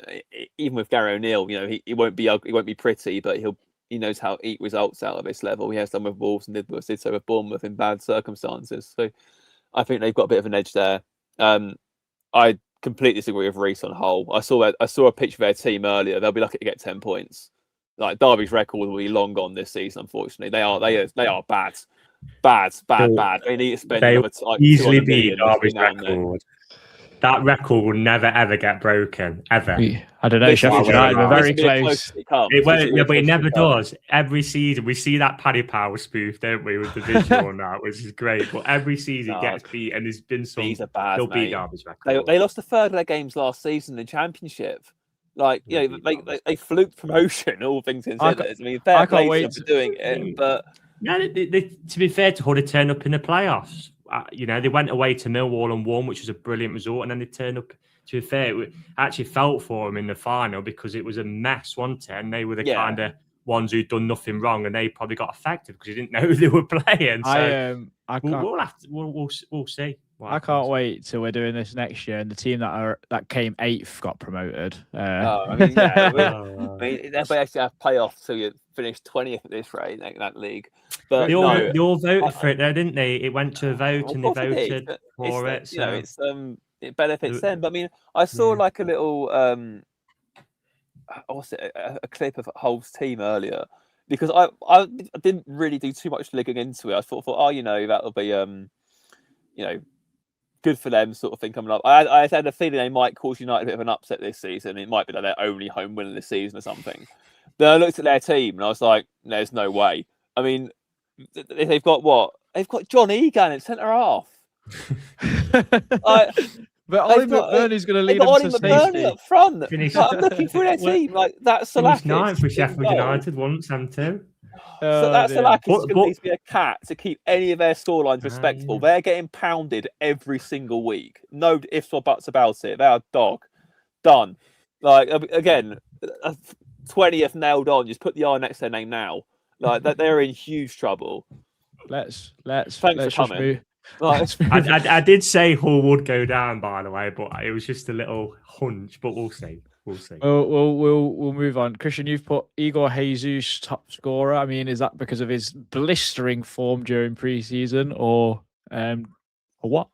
Even with Gary O'Neill, he won't be ugly, he won't be pretty, but he knows how to eat results out of this level. He has done with Wolves and did so with Bournemouth in bad circumstances. So I think they've got a bit of an edge there. I completely disagree with Reece on Hull. I saw a picture of their team earlier. They'll be lucky to get 10 points. Like Derby's record will be long gone this season. Unfortunately, they are bad. They need to spend easily beat Derby's record. That record will never ever get broken, ever. I don't know. Sheffield United were very close. But it never does. Every season we see that Paddy Power spoof, don't we, with the visual on that, which is great. But every season it gets beat, and there's been some. These are bad. They'll beat Derby's record. They lost a third of their games last season in the Championship. Like they fluked promotion. All things considered. I mean, fair play for doing it, but to be fair to Hull, they turned up in the playoffs. They went away to Millwall and won, which was a brilliant result, and then they turned up. To be fair, it actually felt for them in the final because it was a mess, wasn't it? And they were the kind of ones who'd done nothing wrong, and they probably got affected because they didn't know who they were playing. So we'll see. I can't wait till we're doing this next year, and the team that came 8th got promoted. They actually have playoffs, so you finish 20th at this rate in that league. But they all voted for it, though, didn't they? It went to a vote, and they voted for it. So it benefits them. But I mean, I saw like a little a clip of Hull's team earlier because I didn't really do too much digging into it. I thought that'll be good for them sort of thing coming up. I had a feeling they might cause United a bit of an upset this season. It might be like their only home win of the season or something. Then I looked at their team and I was like, there's no way. I mean, they've got what? They've got John Egan at centre half. But Ollie McBurney's going to lead them to safety. Up front. I'm looking for their team. Like that's Salakis. Ninth for Sheffield United once and 2. So that's Salakis going to be a cat to keep any of their scorelines respectable. They're getting pounded every single week. No ifs or buts about it. They are done. Like again, 20th nailed on. Just put the R next to their name now. Like that, they're in huge trouble. Thanks for coming. I did say Hull would go down, by the way, but it was just a little hunch. But we'll see. We'll move on. Christian, you've put Igor Jesus top scorer. I mean, is that because of his blistering form during pre-season, or what?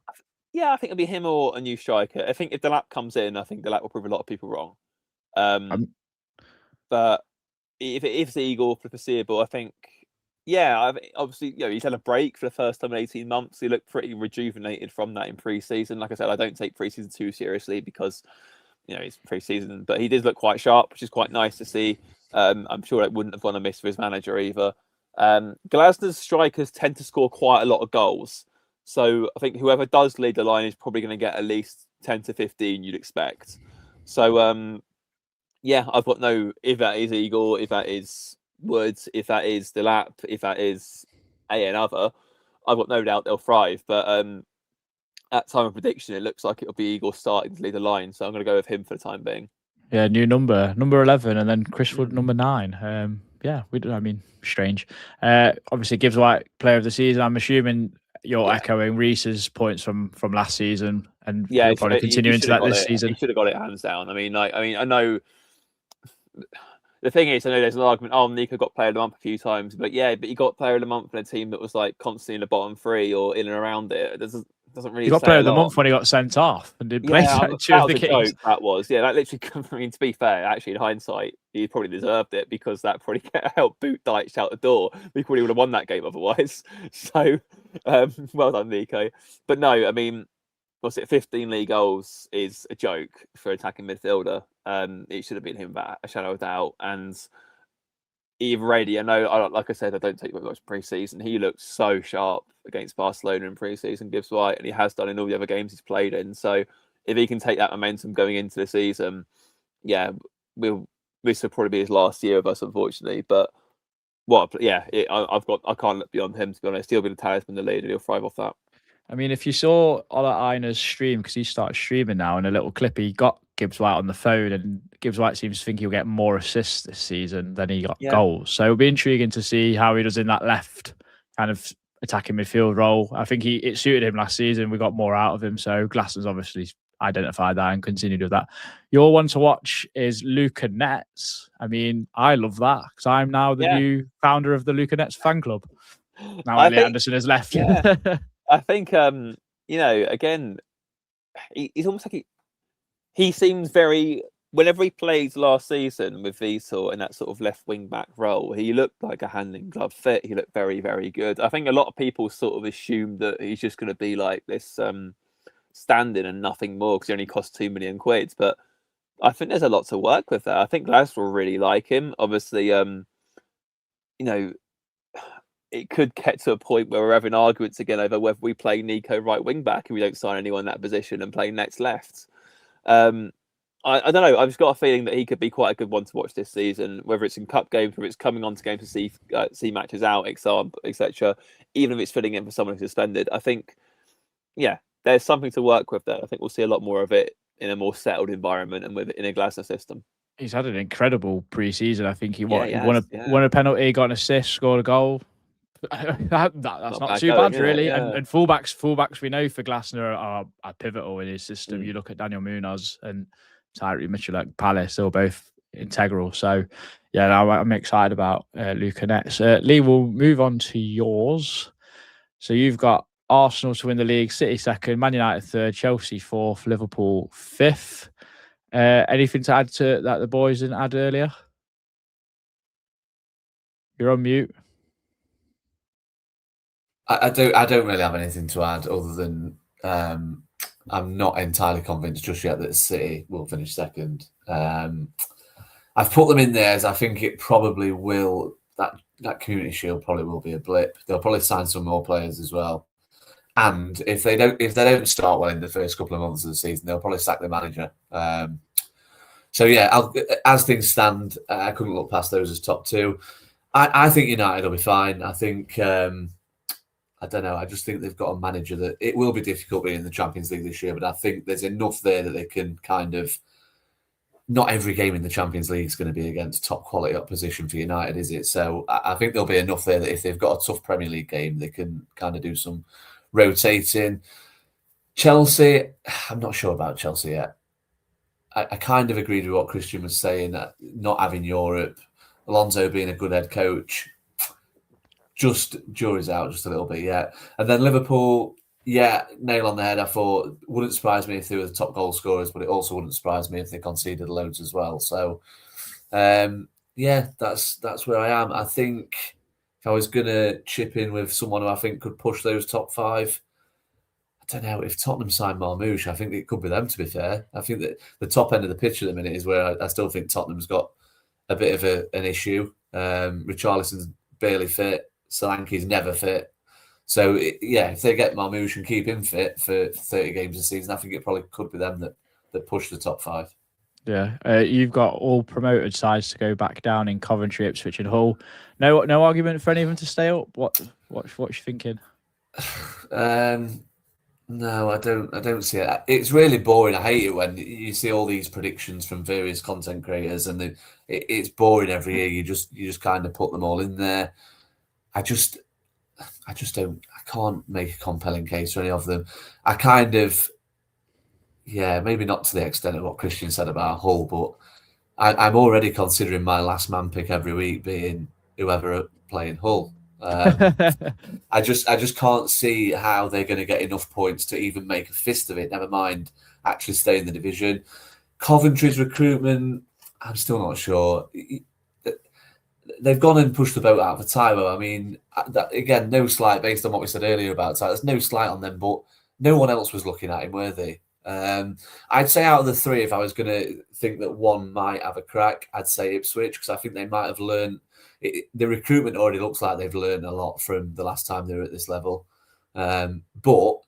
Yeah, I think it'll be him or a new striker. I think if Delap comes in, I think Delap will prove a lot of people wrong. But if it is Eagle for the foreseeable, I think, obviously, he's had a break for the first time in 18 months. He looked pretty rejuvenated from that in pre-season. Like I said, I don't take pre-season too seriously because, it's pre-season, but he did look quite sharp, which is quite nice to see. I'm sure it wouldn't have gone amiss for his manager either. Glasner's strikers tend to score quite a lot of goals. So I think whoever does lead the line is probably going to get at least 10 to 15, you'd expect. So, I've got if that is Eagle, if that is Woods, if that is Delap, if that is another, I've got no doubt they'll thrive. But at time of prediction, it looks like it'll be Eagle starting to lead the line. So I'm going to go with him for the time being. Yeah, new number 11, and then Chris Wood number 9. Strange. Obviously, Gibbs White player of the season. I'm assuming you're echoing Reese's points from last season, and you'll probably continue into that this season. He should have got it hands down. I know. The thing is, I know there's an argument. Oh, Nico got player of the month a few times, but he got player of the month in a team that was like constantly in the bottom 3 or in and around it. It doesn't really. He got player of the month when he got sent off and did play 2 of the games. That was that literally. To be fair, actually, in hindsight, he probably deserved it because that probably helped boot Deitch out the door. We probably would have won that game otherwise. So, well done, Nico. But no, what's it? 15 league goals is a joke for attacking midfielder. It should have been him, without a shadow of doubt. And already, I know, like I said, I don't take much pre-season. He looked so sharp against Barcelona in pre-season, Gibbs White, and he has done in all the other games he's played in. So if he can take that momentum going into the season, this will probably be his last year of us, unfortunately. But I can't look beyond him, to be honest. He'll be the talisman, the leader. He'll thrive off that. If you saw Ola Einer's stream, because he started streaming now, in a little clip, he got Gibbs White on the phone, and Gibbs White seems to think he'll get more assists this season than he got goals. So it'll be intriguing to see how he does in that left kind of attacking midfield role. I think it suited him last season. We got more out of him. So Glasner's obviously identified that and continued with that. Your one to watch is Luca Nets. I love that because I'm now the new founder of the Luca Nets fan club. Now Elliot Anderson has left. Yeah. I think, again, he's almost like he seems very. Whenever he played last season with Vitor in that sort of left wing back role, he looked like a hand in glove fit. He looked very, very good. I think a lot of people sort of assumed that he's just going to be like this stand-in and nothing more because he only cost £2 million. But I think there's a lot to work with there. I think Glasgow will really like him. Obviously, it could get to a point where we're having arguments again over whether we play Nico right wing back and we don't sign anyone in that position and play Nets left. I don't know. I've just got a feeling that he could be quite a good one to watch this season, whether it's in cup games, whether it's coming on to games to see matches out, etc. Even if it's filling in for someone who's suspended, I think, there's something to work with there. I think we'll see a lot more of it in a more settled environment and in a Glasner system. He's had an incredible pre-season. I think he won a penalty, got an assist, scored a goal. That's not too bad, really. Yeah. And fullbacks we know for Glasner are pivotal in his system. You look at Daniel Munoz and Tyree Mitchell at Palace; they're both integral. So, I'm excited about Luca Nets. Lee, we'll move on to yours. So you've got Arsenal to win the league, City second, Man United third, Chelsea fourth, Liverpool fifth. Anything to add to that the boys didn't add earlier? You're on mute. I don't really have anything to add other than I'm not entirely convinced just yet that City will finish second. I've put them in there as I think it probably will. That Community Shield probably will be a blip. They'll probably sign some more players as well. And if they don't start well in the first couple of months of the season, they'll probably sack the manager. As things stand, I couldn't look past those as top two. I think United will be fine. I think. I don't know. I just think they've got a manager that it will be difficult being in the Champions League this year, but I think there's enough there that they can kind of. Not every game in the Champions League is going to be against top quality opposition for United, is it? So I think there'll be enough there that if they've got a tough Premier League game, they can kind of do some rotating. Chelsea, I'm not sure about Chelsea yet. I kind of agreed with what Christian was saying, not having Europe, Alonso being a good head coach. Just jury's out just a little bit, yeah. And then Liverpool, Yeah, nail on the head. I thought wouldn't surprise me if they were the top goal scorers, but it also wouldn't surprise me if they conceded loads as well. So, yeah, that's where I am. I think if I was going to chip in with someone who I think could push those top five, I don't know if Tottenham signed Marmoush. I think it could be them. To be fair, I think that the top end of the pitch at the minute is where I still think Tottenham's got a bit of an issue. Richarlison's barely fit. Solanke's never fit. So, if they get Marmoush and keep him fit for 30 games a season, I think it probably could be them that push the top five. Yeah, you've got all promoted sides to go back down in Coventry, Ipswich, and Hull. No argument for any of them to stay up. What's you thinking? No, I don't see it. It's really boring. I hate it when you see all these predictions from various content creators, and it's boring every year. You just kind of put them all in there. I can't make a compelling case for any of them. I kind of, maybe not to the extent of what Christian said about Hull, but I'm already considering my last man pick every week being whoever playing Hull. I just can't see how they're going to get enough points to even make a fist of it, never mind actually stay in the division. Coventry's recruitment, I'm still not sure. They've gone and pushed the boat out for Taiwo. I mean, again, no slight based on what we said earlier about Taiwo. There's no slight on them, but no one else was looking at him, were they? I'd say out of the three, if I was going to think that one might have a crack, I'd say Ipswich, because I think they might have learned. The recruitment already looks like they've learned a lot from the last time they were at this level. But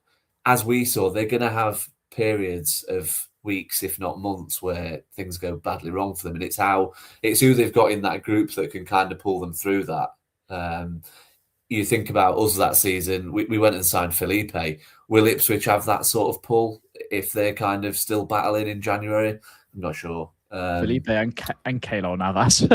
as we saw, they're going to have periods of weeks, if not months, where things go badly wrong for them. And it's who they've got in that group that can kind of pull them through that. You think about us that season, we went and signed Felipe. Will Ipswich have that sort of pull if they're kind of still battling in January? I'm not sure. Felipe and Keylor Navas.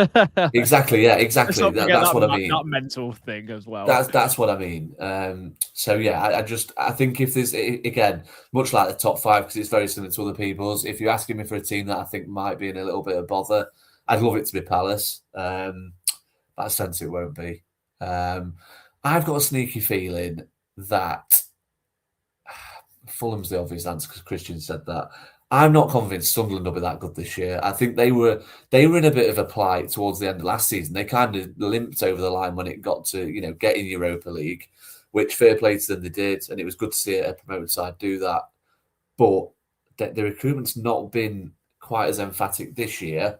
Exactly. That's what I mean. That mental thing as well. That's what I mean. I think if there's, again, much like the top five, because it's very similar to other people's, if you're asking me for a team that I think might be in a little bit of bother, I'd love it to be Palace. But I sense it won't be. I've got a sneaky feeling that Fulham's the obvious answer because Christian said that. I'm not convinced Sunderland will be that good this year. I think they were in a bit of a plight towards the end of last season. They kind of limped over the line when it got to, get in Europa League, which fair play to them they did, and it was good to see a promoted side do that. But the recruitment's not been quite as emphatic this year.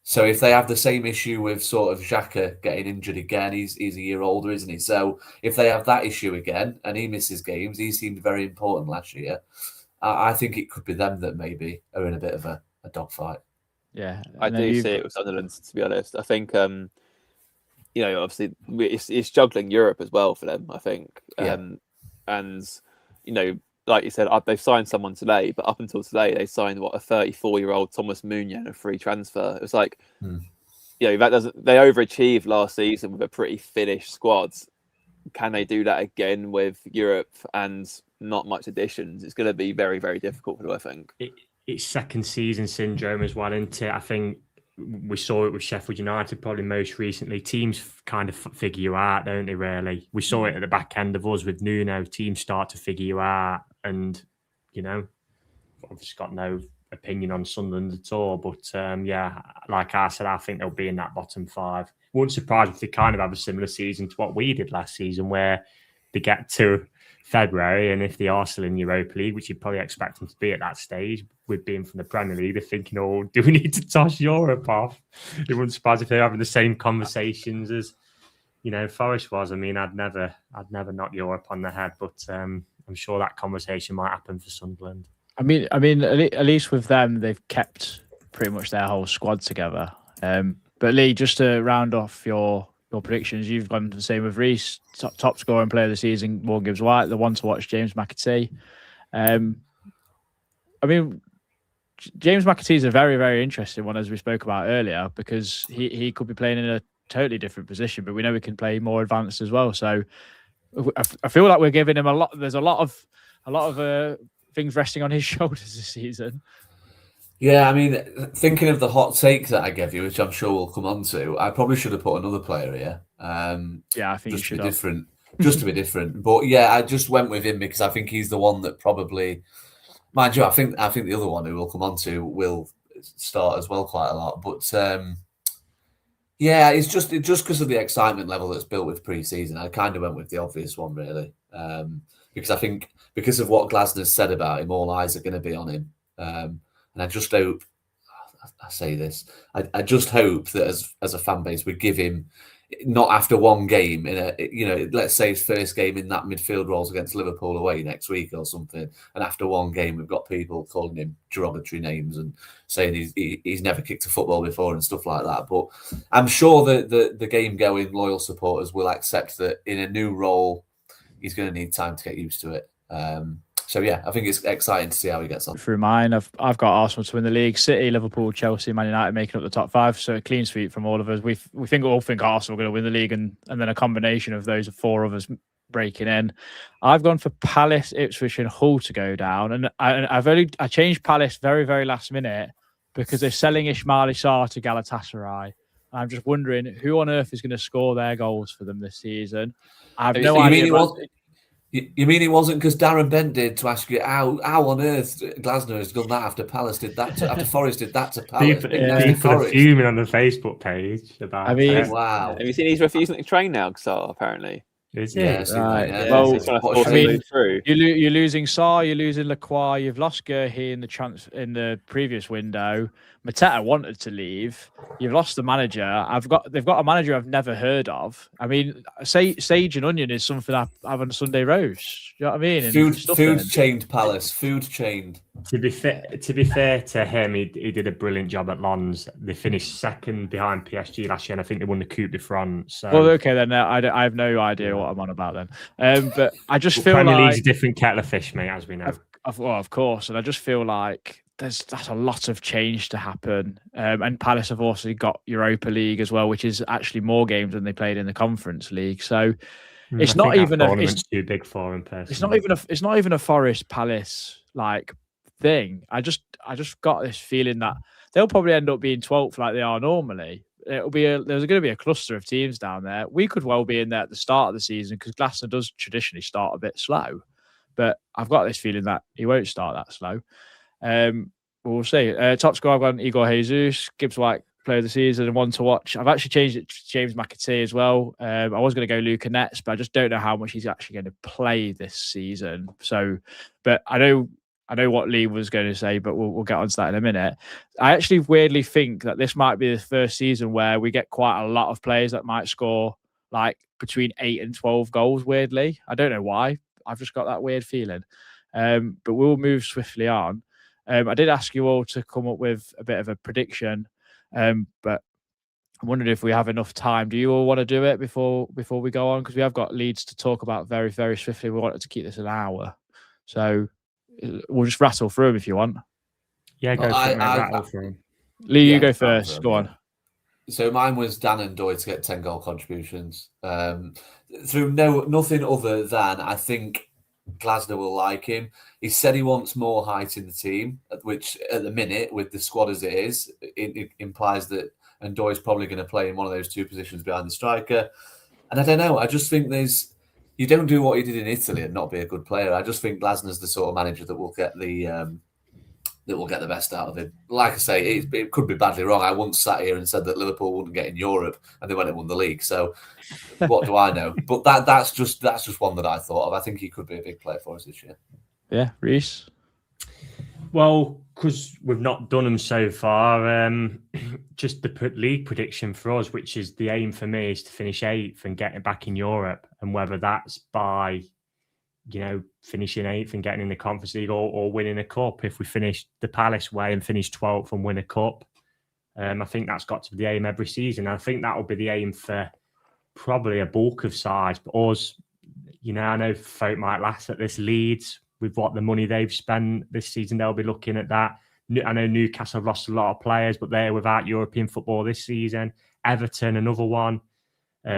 So if they have the same issue with sort of Xhaka getting injured again, he's a year older, isn't he? So if they have that issue again and he misses games, he seemed very important last year. I think it could be them that maybe are in a bit of a dogfight. Yeah, I do see it with Sunderland, to be honest. I think, obviously it's juggling Europe as well for them, I think. Yeah. And, like you said, they've signed someone today, but up until today, they signed, a 34-year-old Thomas Meunier, a free transfer. it was like, they overachieved last season with a pretty finished squad. Can they do that again with Europe and not much additions? It's going to be very, very difficult for them, I think. It's second season syndrome as well, isn't it? I think we saw it with Sheffield United probably most recently. Teams kind of figure you out, don't they, really? We saw it at the back end of us with Nuno. Teams start to figure you out and, I've just got no opinion on Sunderland at all. But, like I said, I think they'll be in that bottom five. Wouldn't surprise me if they kind of have a similar season to what we did last season, where they get to February, and if they are still in Europa League, which you'd probably expect them to be at that stage, with being from the Premier League, they're thinking, "Oh, do we need to toss Europe off?" It wouldn't surprise if they're having the same conversations as Forest was. I mean, I'd never knock Europe on the head, but I'm sure that conversation might happen for Sunderland. I mean, at least with them, they've kept pretty much their whole squad together. But Lee, just to round off your predictions, you've gone the same with Reece, top scorer and player of the season, Morgan Gibbs-White, the one to watch, James McAtee. James McAtee is a very, very interesting one, as we spoke about earlier, because he could be playing in a totally different position, but we know he can play more advanced as well. So I feel like we're giving him a lot. There's a lot of things resting on his shoulders this season. Yeah, I mean, thinking of the hot take that I gave you, which I'm sure we'll come on to, I probably should have put another player here. I think just you should be have. different. just to be different. But yeah, I just went with him because I think he's the one that probably, mind you, I think the other one who we'll come on to will start as well quite a lot. But yeah, it's just because of the excitement level that's built with pre-season. I kind of went with the obvious one, really, because I think because of what Glasner's said about him, all eyes are going to be on him, and I just hope. I say this. I just hope that as a fan base, we give him not after one game in a let's say his first game in that midfield roles against Liverpool away next week or something, and after one game we've got people calling him derogatory names and saying he's never kicked a football before and stuff like that. But I'm sure that the game going loyal supporters will accept that in a new role he's going to need time to get used to it. So yeah, I think it's exciting to see how he gets on. Through mine, I've got Arsenal to win the league. City, Liverpool, Chelsea, Man United making up the top 5. So a clean sweep from all of us. We all think Arsenal are going to win the league, and then a combination of those 4 of us breaking in. I've gone for Palace, Ipswich, and Hull to go down, and I changed Palace very, very last minute because they're selling Ismail Sarr to Galatasaray. I'm just wondering who on earth is going to score their goals for them this season. I have no idea. You mean it wasn't because Darren Bent did to ask you how on earth Glasner has done that after Palace did that after Forest did that to Palace? People are fuming on the Facebook page about. Wow. Have you seen he's refusing to train now? Apparently. Is it? Yes, right. Yeah. Well, you're losing Sarr, you're losing Lacroix, you've lost Guehi in the previous window. Mateta wanted to leave. You've lost the manager. They've got a manager I've never heard of. I mean, Sage and Onion is something I have on Sunday roast. You know what I mean? Food chained Palace. Food chained. To be fair to him, he did a brilliant job at Lens. They finished second behind PSG last year, and I think they won the Coupe de France. So. Well, okay then. I have no idea what I'm on about then. But I just feel Premier like League's a different kettle of fish, mate, as we know. Of course, and I just feel like that's a lot of change to happen. And Palace have also got Europa League as well, which is actually more games than they played in the Conference League. So it's not even it's too big for him. Personally. It's not even a Forest Palace like thing. I just got this feeling that they'll probably end up being 12th like they are normally. There's going to be a cluster of teams down there. We could well be in there at the start of the season because Glasner does traditionally start a bit slow, but I've got this feeling that he won't start that slow. We'll see. Top score, I've got Igor Jesus, Gibbs White, player of the season, and one to watch. I've actually changed it to James McAtee as well. I was going to go Luca Netz, but I just don't know how much he's actually going to play this season. So, but I know what Lee was going to say, but we'll get onto that in a minute. I actually weirdly think that this might be the first season where we get quite a lot of players that might score like between 8 and 12 goals, weirdly. I don't know why. I've just got that weird feeling. But we'll move swiftly on. I did ask you all to come up with a bit of a prediction, but I wondered if we have enough time. Do you all want to do it before we go on? Because we have got Leeds to talk about very, very swiftly. We wanted to keep this an hour. So we'll just rattle through them if you want. Yeah, go for it, rattle through them. Lee, you go first. Go on. So mine was Dan and Doy to get 10 goal contributions. Through nothing other than I think Glasner will like him. He said he wants more height in the team, which at the minute, with the squad as it is, it implies that Ndoye's probably going to play in one of those 2 positions behind the striker. And I don't know. I just think you don't do what he did in Italy and not be a good player. I just think Glasner's the sort of manager that will get the best out of him. Like I say, it could be badly wrong. I once sat here and said that Liverpool wouldn't get in Europe, and they went and won the league. So what do I know? But that's just one that I thought of. I think he could be a big player for us this year. Yeah, Reece. Well, because we've not done them so far, just the league prediction for us, which is the aim for me, is to finish 8th and getting back in Europe, and whether that's by finishing 8th and getting in the Conference League or winning a cup. If we finish the Palace way and finish 12th and win a cup, I think that's got to be the aim every season. I think that will be the aim for probably a bulk of sides. But us, I know folk might laugh at this. Leeds, with what the money they've spent this season, they'll be looking at that. I know Newcastle have lost a lot of players, but they're without European football this season. Everton, another one.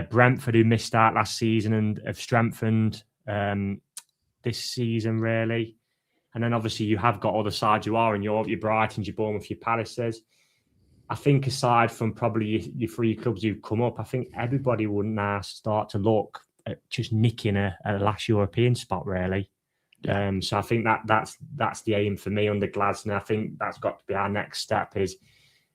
Brentford, who missed out last season and have strengthened this season, really. And then obviously you have got other sides who are in Europe, your Brightons, your Bournemouth, your Palaces. I think aside from probably your 3 clubs who've come up, I think everybody will now start to look just nicking a last European spot, really. Yeah. So I think that's the aim for me under Glasner. I think that's got to be our next step, is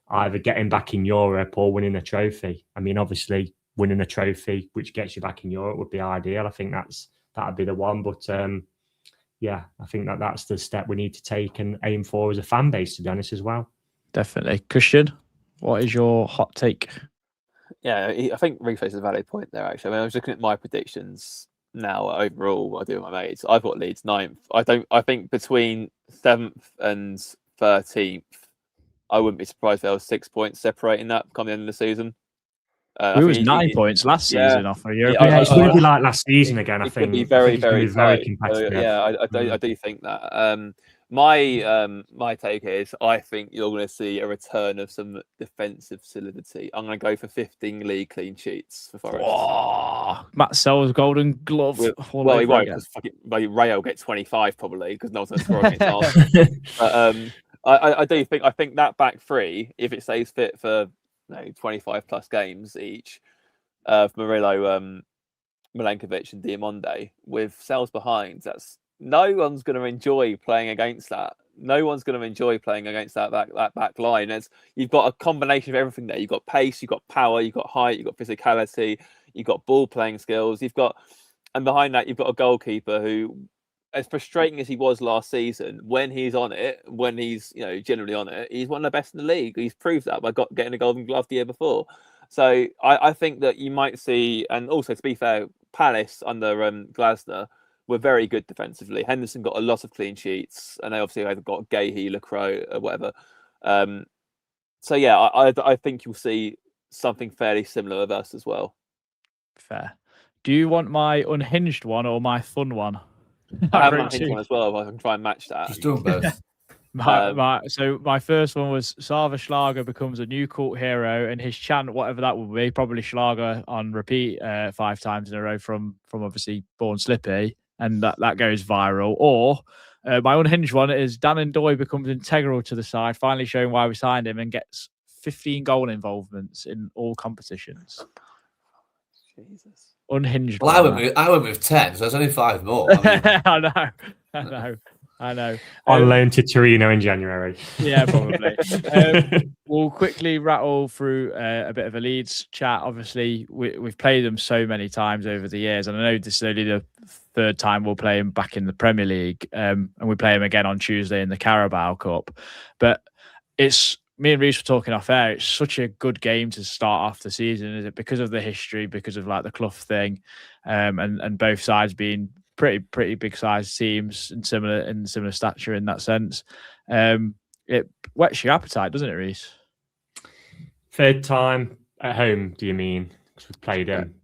either getting back in Europe or winning a trophy. I mean, obviously, winning a trophy which gets you back in Europe would be ideal. I think that'd be the one. But yeah, I think that's the step we need to take and aim for as a fan base, to be honest, as well. Definitely. Christian, what is your hot take? Yeah, I think Reece is a valid point there, actually. I mean, I was looking at my predictions now overall, what I do with my mates. I've got Leeds 9th. I think between 7th and 13th, I wouldn't be surprised if there was 6 points separating that come the end of the season. We was 9 points last season off a Europe. Yeah, it's going to be like last season again. I think could be very, very, very tight. competitive. Yeah, I do think that. My take is I think you're going to see a return of some defensive solidity. I'm going to go for 15 league clean sheets for Forest. Oh, Matt Sell's Golden Glove. Well, he won't, because Ray will get 25 probably, because no one's going to score against Arsenal. But I think that back three, if it stays fit for 25 plus games each, of Murillo, Milenkovic, and Diamonde, with Sells behind, no one's going to enjoy playing against that. No one's going to enjoy playing against that back line. You've got a combination of everything there. You've got pace, you've got power, you've got height, you've got physicality, you've got ball playing skills. And behind that, you've got a goalkeeper who, as frustrating as he was last season, when he's on it, when he's generally on it, he's one of the best in the league. He's proved that by getting a Golden Glove the year before. So I think that you might see, and also to be fair, Palace under Glasner were very good defensively. Henderson got a lot of clean sheets, and they obviously have got Gahey, Lacroix, or whatever. So yeah, I think you'll see something fairly similar with us as well. Fair. Do you want my unhinged one or my fun one? I have an unhinged one as well. I can try and match that. Just do them both. So my first one was Sava Schlager becomes a new cult hero, and his chant, whatever that will be, probably Schlager on repeat 5 times in a row from obviously Born Slippy, and that goes viral. Or my unhinged one is Dan Ndoye becomes integral to the side, finally showing why we signed him, and gets 15 goal involvements in all competitions. Jesus. Unhinged. Well, I went with 10, so there's only 5 more. I know. On loan to Torino in January. Yeah, probably. We'll quickly rattle through a bit of a Leeds chat. Obviously, we've played them so many times over the years, and I know this is only the 3rd time we'll play them back in the Premier League, and we play them again on Tuesday in the Carabao Cup. But it's me and Reece were talking off air. It's such a good game to start off the season, is it? Because of the history, because of like the Clough thing, and both sides being pretty big sized teams and similar stature in that sense. It whets your appetite, doesn't it, Reece? 3rd time at home, do you mean? Because we've played them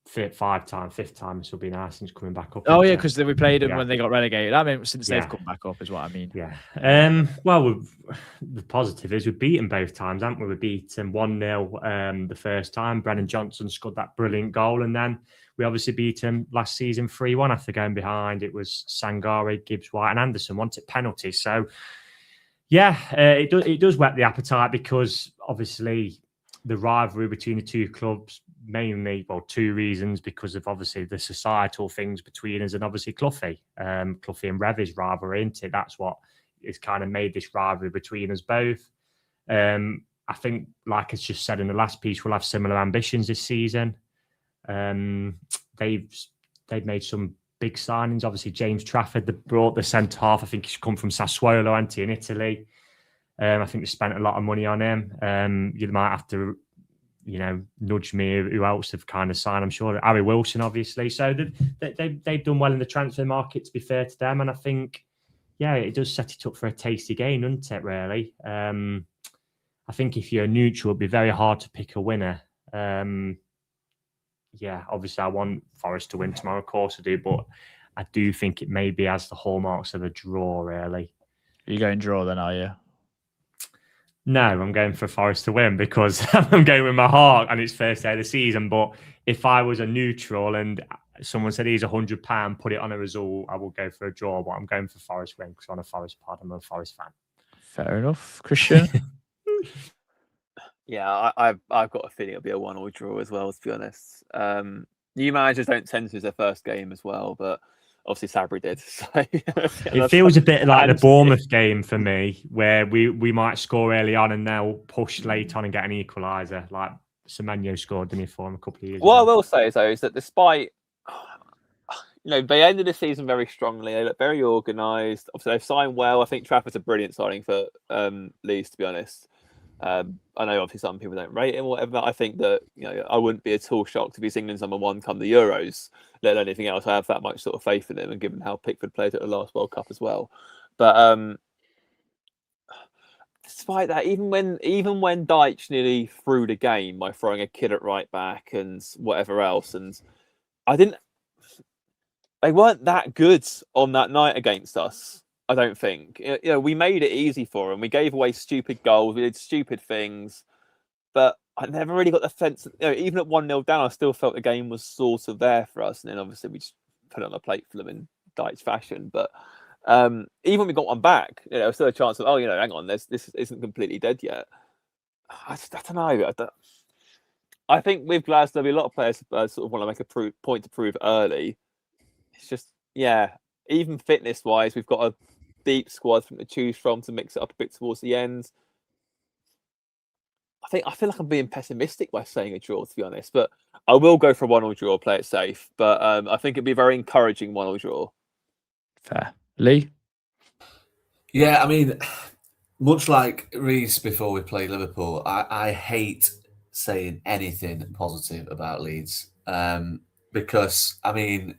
5th time. This will be nice since coming back up. Oh yeah, because we played them when they got relegated. I mean, since they've come back up is what I mean. Yeah. Well, the positive is we've beaten both times, haven't we? We beat them 1-0 the first time. Brennan Johnson scored that brilliant goal, and then we obviously beat him last season 3-1 after going behind. It was Sangare, Gibbs White, and Anderson wanted penalties. So yeah, it does whet the appetite, because obviously the rivalry between the two clubs, mainly, 2 reasons, because of obviously the societal things between us and obviously Cloughie and Revy's rivalry, isn't it? That's what has kind of made this rivalry between us both. I think, like I just said in the last piece, we'll have similar ambitions this season. They've made some big signings. Obviously, James Trafford, they brought the centre half. I think he's come from Sassuolo, in Italy. I think they spent a lot of money on him. You might have to, nudge me who else have kind of signed. I'm sure Harry Wilson, obviously. So they've done well in the transfer market, to be fair to them. And I think, yeah, it does set it up for a tasty game, doesn't it, really? I think if you're neutral, it'd be very hard to pick a winner. Yeah, obviously I want Forest to win tomorrow, of course I do, but I do think it maybe has the hallmarks of a draw, really. Are you going draw then, are you? No, I'm going for Forest to win, because I'm going with my heart and it's first day of the season. But if I was a neutral and someone said he's £100, put it on a result, I will go for a draw. But I'm going for Forest win, because I'm a Forest pod. I'm a Forest fan. Fair enough. Christian? Yeah, I've got a feeling it'll be a 1-1 draw as well, to be honest. New managers don't tend to lose their first game as well, but obviously Sabri did. So it feels a bit like the Bournemouth game for me, where we might score early on and they'll push late on and get an equaliser, like Semenyo scored, didn't he, for him a couple of years what ago. I will say is, though, is that despite, they ended the season very strongly. They look very organised. Obviously, they've signed well. I think Trafford's a brilliant signing for Leeds, to be honest. I know obviously some people don't rate him or whatever. But I think that I wouldn't be at all shocked if he's England's #1 come the Euros, let alone anything else. I have that much sort of faith in him, and given how Pickford played at the last World Cup as well. But despite that, even when Deitch nearly threw the game by throwing a kid at right back and whatever else, and they weren't that good on that night against us. I don't think. We made it easy for them. We gave away stupid goals. We did stupid things, but I never really got the sense. Even at 1-0 down, I still felt the game was sort of there for us. And then obviously we just put it on the plate for them in Deitch fashion. But even when we got one back, there was still a chance of hang on, this isn't completely dead yet. I don't know. I think with Glasgow, a lot of players sort of want to make a point to prove early. It's just even fitness wise, we've got a deep squad to choose from to mix it up a bit towards the end. I feel like I'm being pessimistic by saying a draw, to be honest, but I will go for a 1-1 draw, play it safe. But I think it'd be a very encouraging 1-1 draw. Fair. Lee? Yeah, I mean, much like Reece before we play Liverpool, I hate saying anything positive about Leeds because, I mean,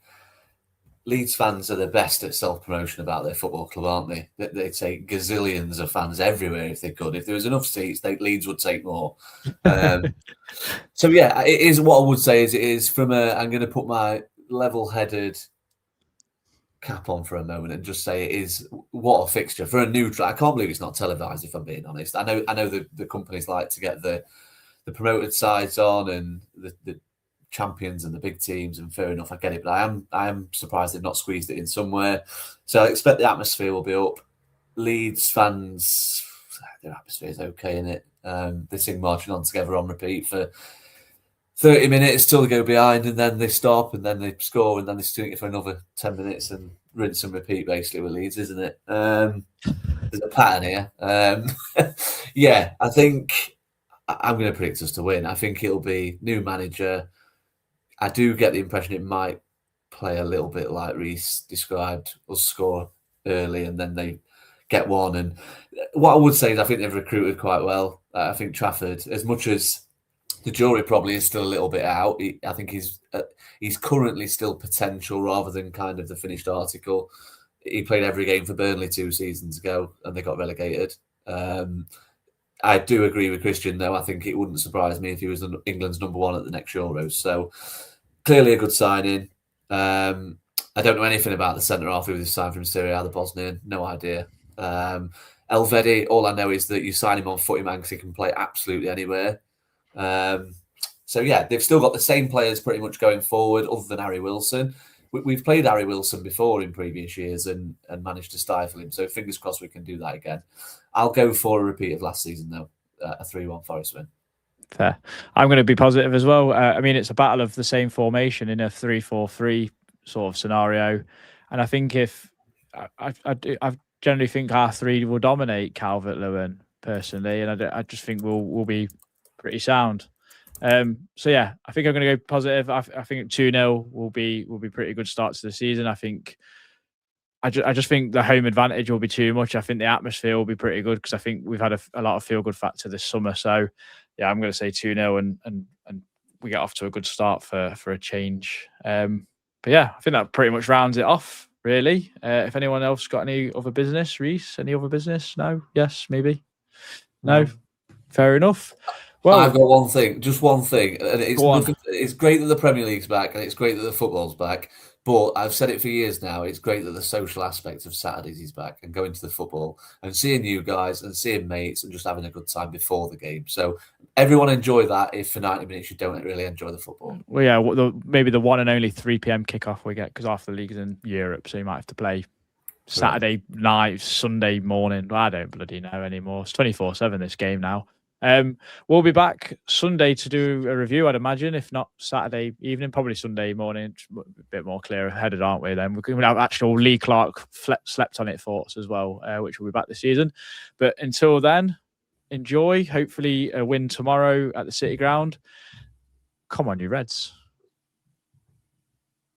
Leeds fans are the best at self-promotion about their football club, aren't they? They'd take gazillions of fans everywhere if they could. If there was enough seats, Leeds would take more. So, yeah, it is what I would say is it is from I'm going to put my level-headed cap on for a moment and just say it is what a fixture for a neutral. I can't believe it's not televised, if I'm being honest. I know the companies like to get the promoted sides on and the champions and the big teams, and fair enough, I get it, but I am surprised they've not squeezed it in somewhere. So I expect the atmosphere will be up. Leeds fans, their atmosphere is okay in it. They sing Marching On Together on repeat for 30 minutes till they go behind, and then they stop, and then they score, and then they sing it for another 10 minutes, and rinse and repeat basically with Leeds, isn't it? There's a pattern here. Yeah, I think I'm going to predict us to win. I think it'll be new manager. I do get the impression it might play a little bit like Reece described, us score early and then they get one. And what I would say is I think they've recruited quite well. I think Trafford, as much as the jury probably is still a little bit out, I think he's currently still potential rather than kind of the finished article. He played every game for Burnley 2 seasons ago and they got relegated. I do agree with Christian, though. I think it wouldn't surprise me if he was England's #1 at the next Euros. So clearly a good signing. I don't know anything about the centre half who was signed from Syria, the Bosnian. No idea. Elvedi, all I know is that you sign him on footy man because he can play absolutely anywhere. So yeah, they've still got the same players pretty much going forward, other than Harry Wilson. We've played Harry Wilson before in previous years and managed to stifle him. So fingers crossed we can do that again. I'll go for a repeat of last season, though, a 3-1 Forest win. Fair. I'm going to be positive as well. I mean, it's a battle of the same formation in a 3-4-3 sort of scenario. And I think I generally think our three will dominate Calvert-Lewin personally. And I just think we'll be pretty sound. So yeah, I think I'm going to go positive. I think 2-0 will be pretty good start to the season. I just think the home advantage will be too much. I think the atmosphere will be pretty good because I think we've had a lot of feel good factor this summer. So yeah, I'm going to say 2-0 and we get off to a good start for a change. But yeah, I think that pretty much rounds it off. Really. If anyone else got any other business, Reece, any other business? No? Yes? Maybe? No? Fair enough. Well, I've got one thing, just one thing. And it's great that the Premier League's back and it's great that the football's back. But I've said it for years now, it's great that the social aspect of Saturdays is back and going to the football and seeing you guys and seeing mates and just having a good time before the game. So everyone enjoy that if for 90 minutes you don't really enjoy the football. Well, yeah, maybe the one and only 3 p.m. kickoff we get because half the league's in Europe, so you might have to play Saturday night, Sunday morning. Well, I don't bloody know anymore. It's 24/7 this game now. We'll be back Sunday to do a review, I'd imagine, if not Saturday evening, probably Sunday morning. A bit more clear-headed, aren't we? Then we're going to have actual Lee Clark slept on it thoughts as well, which will be back this season. But until then, enjoy. Hopefully, a win tomorrow at the City Ground. Come on, you Reds.